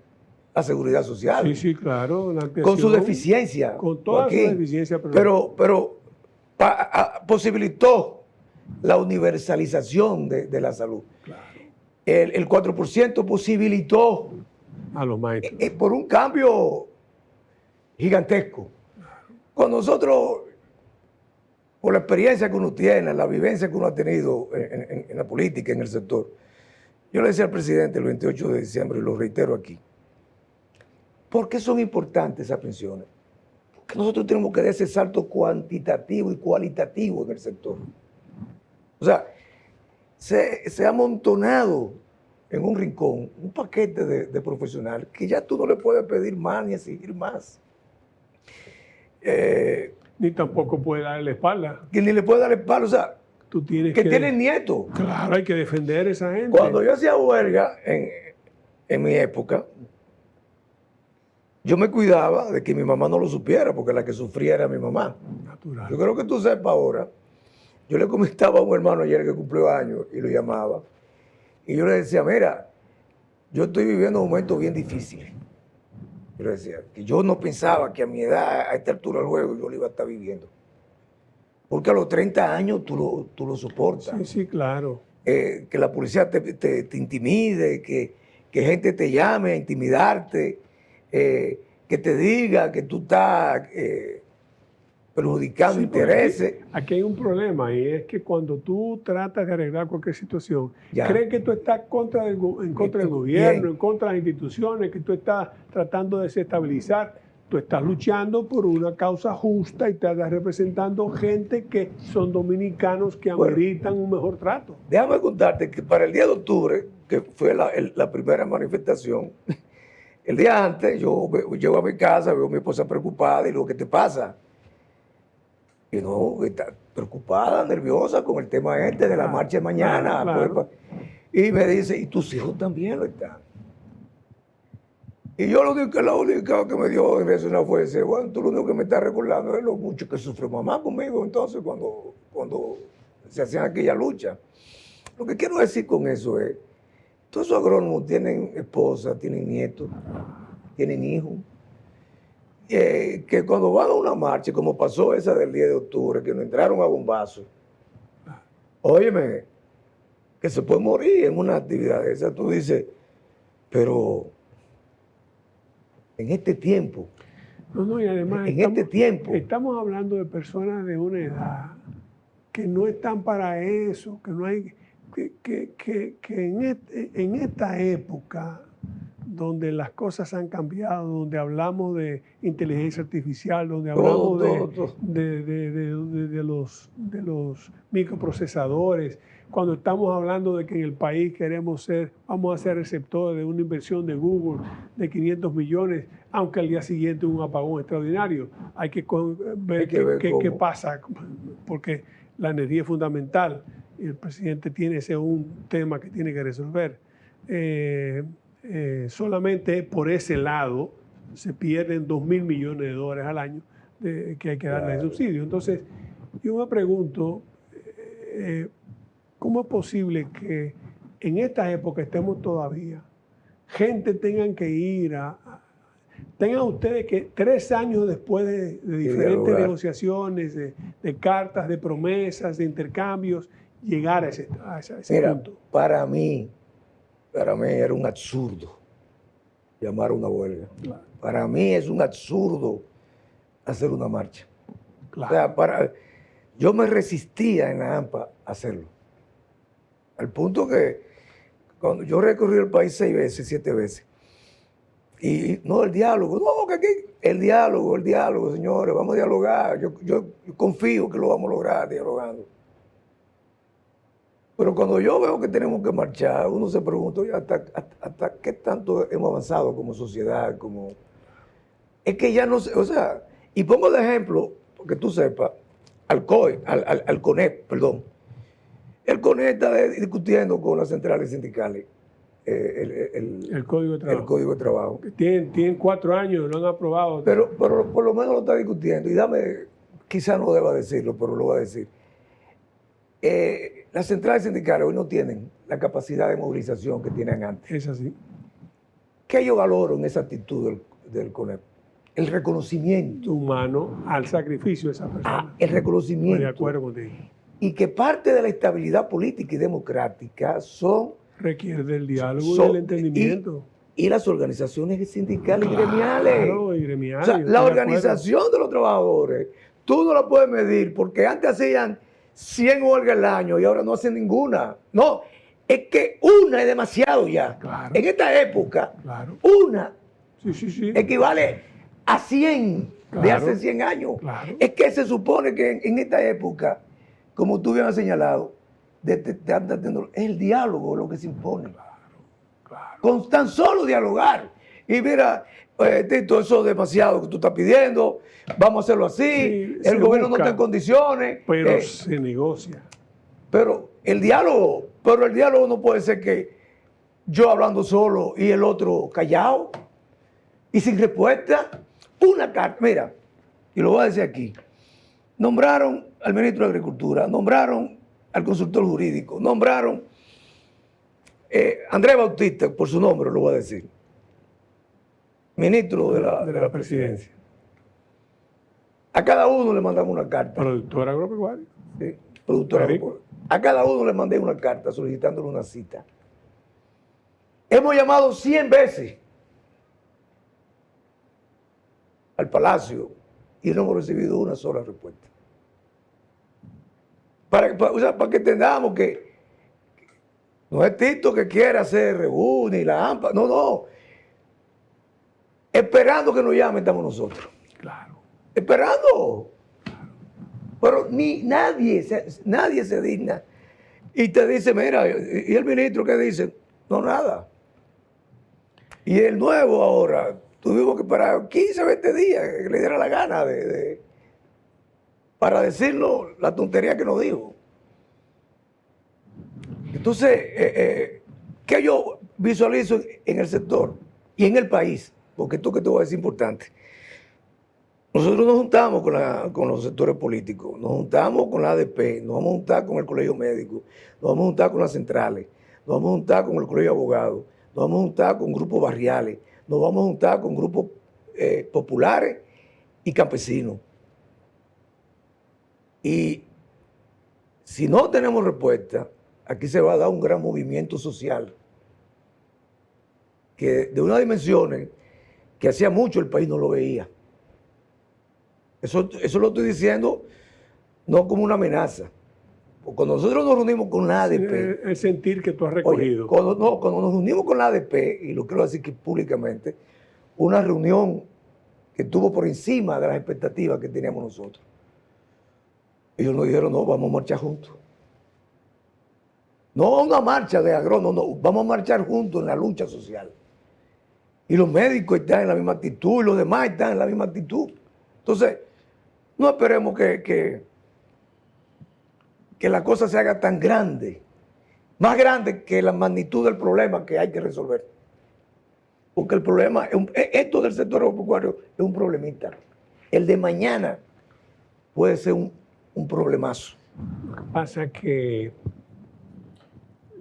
la seguridad social. Sí, sí, claro. Con su deficiencia. Con toda su deficiencia. Pero posibilitó la universalización de la salud. Claro. El 4% posibilitó A los maestros. por un cambio gigantesco. Con nosotros, por la experiencia que uno tiene, la vivencia que uno ha tenido en la política, en el sector, yo le decía al presidente el 28 de diciembre, y lo reitero aquí, ¿por qué son importantes esas pensiones? Porque nosotros tenemos que dar ese salto cuantitativo y cualitativo en el sector. O sea, se ha amontonado en un rincón un paquete de profesionales que ya tú no le puedes pedir más ni exigir más. Ni tampoco puede darle la espalda. Que ni le puede dar el palo, o sea, Tú tienes que tienen nietos. Claro, hay que defender a esa gente. Cuando yo hacía huelga en mi época, yo me cuidaba de que mi mamá no lo supiera, porque la que sufría era mi mamá. Natural. Yo creo que tú sepas ahora. Yo le comentaba a un hermano ayer que cumplió años y lo llamaba. Y yo le decía, mira, yo estoy viviendo un momento bien difícil. Yo le decía que yo no pensaba que a mi edad, a esta altura del juego, yo lo iba a estar viviendo. Porque a los 30 años tú lo soportas. Sí, sí, claro. Que la policía te intimide, que gente te llame a intimidarte, que te diga que tú estás perjudicando intereses. Aquí hay un problema y es que cuando tú tratas de arreglar cualquier situación, Ya. creen que tú estás en contra del gobierno, en contra de las instituciones, que tú estás tratando de desestabilizar. Tú estás luchando por una causa justa y estás representando gente que son dominicanos que ameritan un mejor trato. Déjame contarte que para el día de octubre, que fue la primera manifestación, el día antes yo llego a mi casa, veo a mi esposa preocupada y digo, ¿qué te pasa? Y no, está preocupada, nerviosa con el tema de la marcha de mañana. Claro. Y me dice, ¿y tus hijos también lo están? Y yo la única que me dio en reacción fue decir, bueno, tú lo único que me estás recordando es lo mucho que sufrió mamá conmigo entonces cuando se hacían aquella lucha. Lo que quiero decir con eso es, todos esos agrónomos tienen esposa, tienen nietos, tienen hijos, que cuando van a una marcha, como pasó esa del 10 de octubre, que nos entraron a bombazos, óyeme, que se puede morir en una actividad de esa, tú dices, pero en este tiempo, No, y además estamos hablando de personas de una edad que no están para eso, que no hay, que en esta época donde las cosas han cambiado, donde hablamos de inteligencia artificial, donde hablamos de los microprocesadores, cuando estamos hablando de que en el país vamos a ser receptores de una inversión de Google de 500 millones, aunque al día siguiente un apagón extraordinario. Hay que ver qué pasa, porque la energía es fundamental y el presidente tiene ese un tema que tiene que resolver. Solamente por ese lado se pierden 2.000 millones de dólares al año que hay que darle de subsidio. Entonces, yo me pregunto, ¿cómo es posible que en esta época estemos todavía, gente tengan que ir tengan ustedes que 3 años después de diferentes negociaciones, de cartas, de promesas, de intercambios, llegar a ese punto? Para mí era un absurdo llamar a una huelga. Claro. Para mí es un absurdo hacer una marcha. Claro. O sea, yo me resistía en la AMPA a hacerlo. Al punto que cuando yo recorrí el país 6 veces, 7 veces, y no, el diálogo, no, que aquí, el diálogo, señores, vamos a dialogar. Yo confío que lo vamos a lograr dialogando. Pero cuando yo veo que tenemos que marchar, uno se pregunta, oye, ¿hasta qué tanto hemos avanzado como sociedad? Es que ya no sé, o sea, y pongo de ejemplo, porque tú sepas, al CONEP, perdón. El CONEP está discutiendo con las centrales sindicales el Código de Trabajo. El Código de Trabajo. Tienen 4 años, lo han aprobado. Pero por lo menos lo está discutiendo. Y quizá no deba decirlo, pero lo voy a decir. Las centrales sindicales hoy no tienen la capacidad de movilización que tenían antes. Es así. ¿Qué yo valoro en esa actitud del CONEP? El reconocimiento humano al sacrificio de esa persona. El reconocimiento. Estoy de acuerdo contigo. Y que parte de la estabilidad política y democrática requiere del diálogo y del entendimiento. Y las organizaciones sindicales y gremiales. Claro, y gremiales. O sea, la organización de los trabajadores, tú no la puedes medir, porque antes hacían 100 huelgas al año y ahora no hacen ninguna. No, es que una es demasiado ya. Claro. En esta época, una equivale a 100 de hace 100 años. Claro. Es que se supone que en esta época, como tú bien has señalado, es el diálogo lo que se impone. Claro. Con tan solo dialogar. Y mira, Tito, eso es demasiado que tú estás pidiendo, vamos a hacerlo así, sí, el gobierno no está en condiciones. Pero se negocia. Pero el diálogo no puede ser que yo hablando solo y el otro callado y sin respuesta. Una carta, mira, y lo voy a decir aquí, nombraron al ministro de Agricultura, nombraron al consultor jurídico, nombraron Andrés Bautista, por su nombre lo voy a decir, ministro de la presidencia. A cada uno le mandamos una carta. Productora agropecuaria. Sí, productora agropecuaria. A cada uno le mandé una carta solicitándole una cita. Hemos llamado 100 veces al Palacio y no hemos recibido una sola respuesta. Para que entendamos que no es Tito que quiera hacer reúne y la AMPA, no. Esperando que nos llamen estamos nosotros. Claro. Esperando. Pero nadie se digna. Y te dice, mira, ¿y el ministro qué dice? No, nada. Y el nuevo ahora, tuvimos que esperar 15, 20 días que le diera la gana para decirlo la tontería que nos dijo. Entonces, ¿qué yo visualizo en el sector y en el país? Porque esto que te voy a decir es importante. Nosotros nos juntamos con los sectores políticos, nos juntamos con la ADP, nos vamos a juntar con el Colegio Médico, nos vamos a juntar con las centrales, nos vamos a juntar con el Colegio de Abogados, nos vamos a juntar con grupos barriales, nos vamos a juntar con grupos populares y campesinos. Y si no tenemos respuesta, aquí se va a dar un gran movimiento social que de unas dimensiones que hacía mucho el país no lo veía. Eso lo estoy diciendo no como una amenaza. Cuando nosotros nos reunimos con la ADP... El sentir que tú has recogido. Oye, cuando nos reunimos con la ADP, y lo quiero decir que públicamente, una reunión que estuvo por encima de las expectativas que teníamos nosotros. Ellos nos dijeron, no, vamos a marchar juntos. No una marcha de agrónomos, no, vamos a marchar juntos en la lucha social. Y los médicos están en la misma actitud, y los demás están en la misma actitud. Entonces, no esperemos que la cosa se haga tan grande, más grande que la magnitud del problema que hay que resolver. Porque el problema, esto del sector agropecuario es un problemita. El de mañana puede ser un problemazo. Lo que pasa es que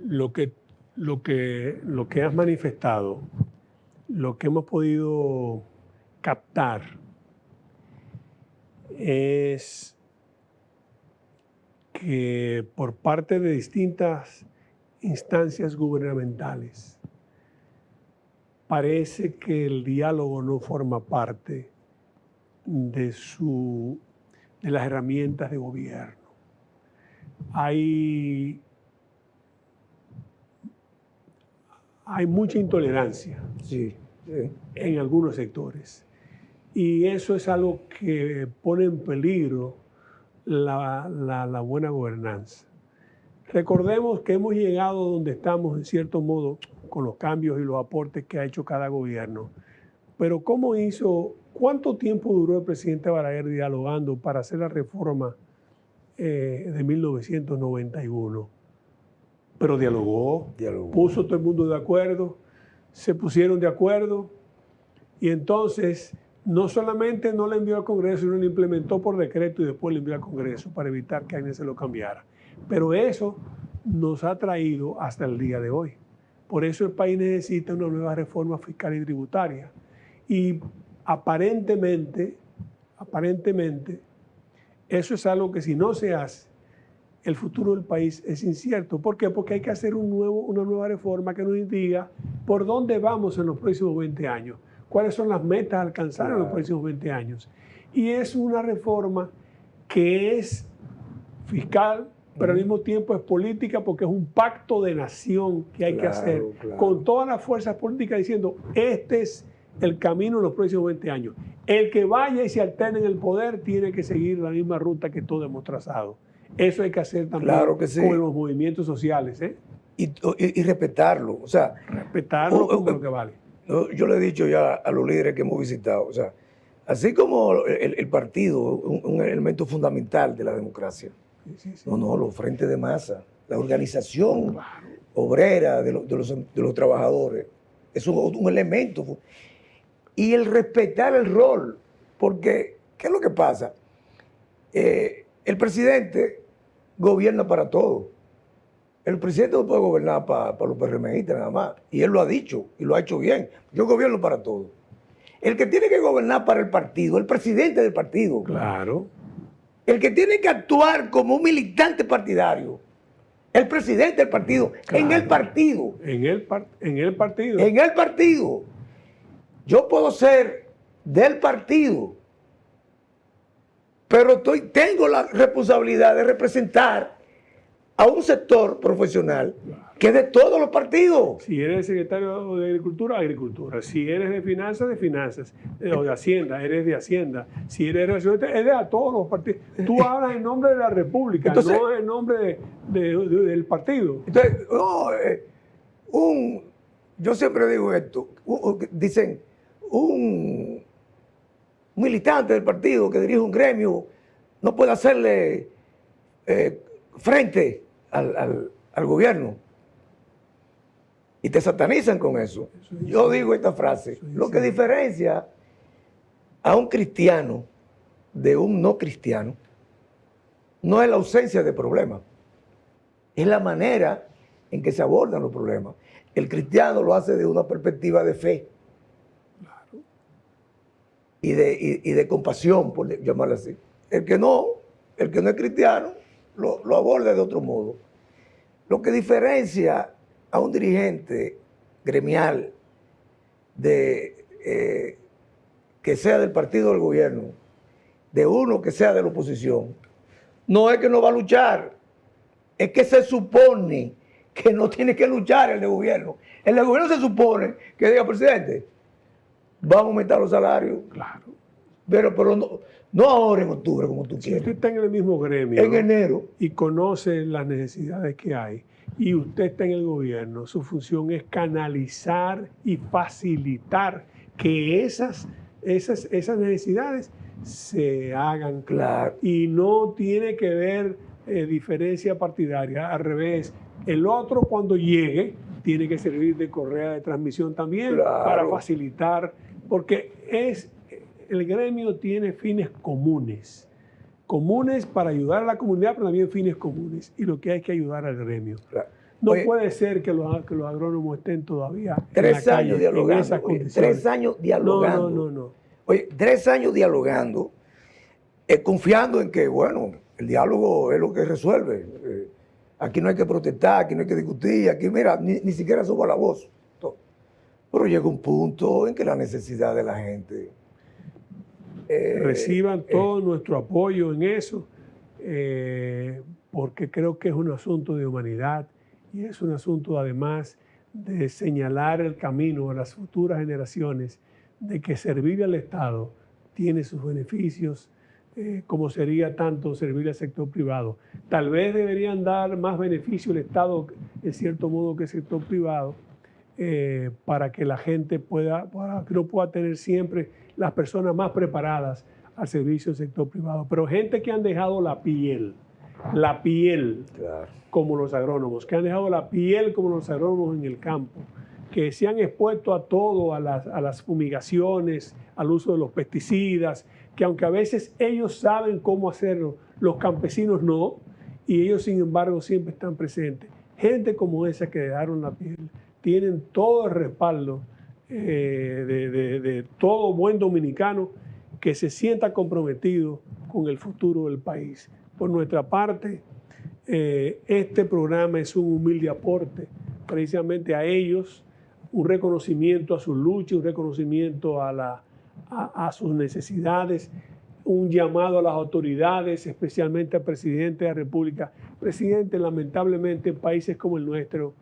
lo que has manifestado, lo que hemos podido captar es que por parte de distintas instancias gubernamentales parece que el diálogo no forma parte de las herramientas de gobierno. Hay mucha intolerancia en algunos sectores. Y eso es algo que pone en peligro la buena gobernanza. Recordemos que hemos llegado donde estamos, en cierto modo, con los cambios y los aportes que ha hecho cada gobierno. Pero ¿cuánto tiempo duró el presidente Balaguer dialogando para hacer la reforma de 1991? Pero dialogó, puso todo el mundo de acuerdo, se pusieron de acuerdo y entonces no solamente no le envió al Congreso, sino le implementó por decreto y después le envió al Congreso para evitar que alguien se lo cambiara. Pero eso nos ha traído hasta el día de hoy. Por eso el país necesita una nueva reforma fiscal y tributaria. Y aparentemente, eso es algo que si no se hace, el futuro del país es incierto. ¿Por qué? Porque hay que hacer una nueva reforma que nos diga por dónde vamos en los próximos 20 años. ¿Cuáles son las metas a alcanzar en los próximos 20 años? Y es una reforma que es fiscal, pero al mismo tiempo es política porque es un pacto de nación que hay que hacer con todas las fuerzas políticas diciendo este es el camino en los próximos 20 años. El que vaya y se alterne en el poder tiene que seguir la misma ruta que todos hemos trazado. Eso hay que hacer también con los movimientos sociales. Y respetarlo. O sea, respetarlo como lo que vale. Yo le he dicho ya a los líderes que hemos visitado, o sea, así como el partido, un elemento fundamental de la democracia. Sí. No, los frentes de masa, la organización obrera de los trabajadores, es un elemento. Y el respetar el rol, porque, ¿qué es lo que pasa? El presidente gobierna para todos. El presidente no puede gobernar para los PRMistas nada más. Y él lo ha dicho y lo ha hecho bien. Yo gobierno para todos. El que tiene que gobernar para el partido, el presidente del partido. Claro. El que tiene que actuar como un militante partidario, el presidente del partido, claro. En el partido. En el partido. En el partido. Yo puedo ser del partido, pero tengo la responsabilidad de representar a un sector profesional que es de todos los partidos. Si eres secretario de Agricultura, Agricultura. Si eres de Finanzas, de Finanzas. O de Hacienda, eres de Hacienda. Si eres relacionista, eres a todos los partidos. Tú hablas en nombre de la República, entonces, no en nombre del partido. Entonces, yo siempre digo esto, dicen, un militante del partido que dirige un gremio no puede hacerle frente al gobierno. Y te satanizan con eso. Yo digo esta frase, lo que diferencia a un cristiano de un no cristiano no es la ausencia de problemas, es la manera en que se abordan los problemas. El cristiano lo hace de una perspectiva de fe y de compasión, por llamarlo así. El que no es cristiano lo aborda de otro modo. Lo que diferencia a un dirigente gremial que sea del partido del gobierno, de uno que sea de la oposición, no es que no va a luchar, es que se supone que no tiene que luchar el de gobierno. El de gobierno se supone que diga, presidente, vamos a aumentar los salarios. Claro. Pero no ahora en octubre, como tú quieres. Si usted está en el mismo gremio en enero y conoce las necesidades que hay, y usted está en el gobierno, su función es canalizar y facilitar que esas necesidades se hagan. Claro. Y no tiene que ver diferencia partidaria, al revés. El otro, cuando llegue, tiene que servir de correa de transmisión también, claro, para facilitar, porque el gremio tiene fines comunes para ayudar a la comunidad, pero también fines comunes, y lo que hay es que ayudar al gremio. Claro. No puede ser que los agrónomos estén todavía 3 años dialogando, en esas condiciones. 3 años dialogando. No. Oye, 3 años dialogando, confiando en que, bueno, el diálogo es lo que resuelve. Aquí no hay que protestar, aquí no hay que discutir, aquí, mira, ni siquiera suba la voz. Pero llega un punto en que la necesidad de la gente... reciban todo nuestro apoyo en eso, porque creo que es un asunto de humanidad y es un asunto además de señalar el camino a las futuras generaciones de que servir al Estado tiene sus beneficios, como sería tanto servir al sector privado. Tal vez deberían dar más beneficio al Estado, en cierto modo, que el sector privado, para que la gente para que no pueda tener siempre las personas más preparadas al servicio del sector privado. Pero gente que han dejado la piel, claro, como los agrónomos, que han dejado la piel como los agrónomos en el campo, que se han expuesto a todo, a las fumigaciones, al uso de los pesticidas, que aunque a veces ellos saben cómo hacerlo, los campesinos no, y ellos sin embargo siempre están presentes. Gente como esa que dejaron la piel, tienen todo el respaldo de todo buen dominicano que se sienta comprometido con el futuro del país. Por nuestra parte, este programa es un humilde aporte precisamente a ellos, un reconocimiento a su lucha, un reconocimiento a sus necesidades, un llamado a las autoridades, especialmente al presidente de la República. Presidente, lamentablemente en países como el nuestro,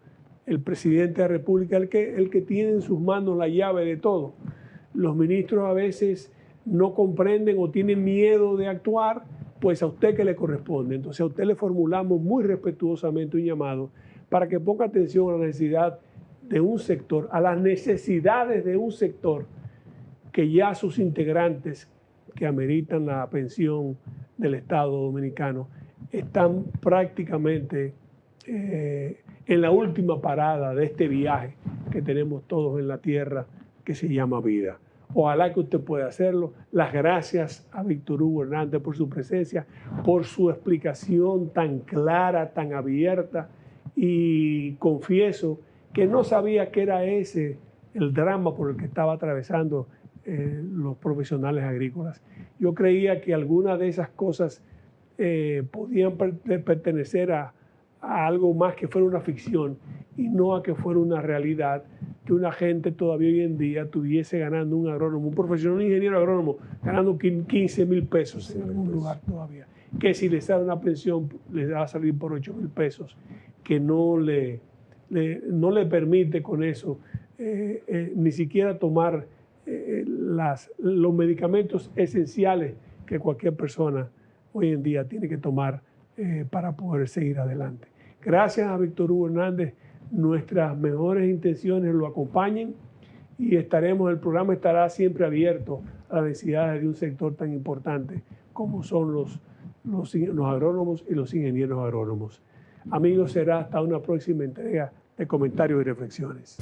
el presidente de la República es el que tiene en sus manos la llave de todo. Los ministros a veces no comprenden o tienen miedo de actuar, pues a usted que le corresponde. Entonces a usted le formulamos muy respetuosamente un llamado para que ponga atención a la necesidad de un sector, a las necesidades de un sector que ya sus integrantes que ameritan la pensión del Estado dominicano están prácticamente en la última parada de este viaje que tenemos todos en la tierra que se llama vida. Ojalá que usted pueda hacerlo. Las gracias a Víctor Hugo Hernández por su presencia, por su explicación tan clara, tan abierta, y confieso que no sabía que era ese el drama por el que estaba atravesando los profesionales agrícolas. Yo creía que algunas de esas cosas podían pertenecer a algo más que fuera una ficción y no a que fuera una realidad que una gente todavía hoy en día tuviese ganando un agrónomo, un profesional, un ingeniero agrónomo, ganando 15,000 pesos en algún lugar todavía. Que si le sale una pensión, le va a salir por 8,000 pesos, que no le permite con eso ni siquiera tomar los medicamentos esenciales que cualquier persona hoy en día tiene que tomar para poder seguir adelante. Gracias a Víctor Hugo Hernández, nuestras mejores intenciones lo acompañen y el programa estará siempre abierto a las necesidades de un sector tan importante como son los agrónomos y los ingenieros agrónomos. Amigos, será hasta una próxima entrega de comentarios y reflexiones.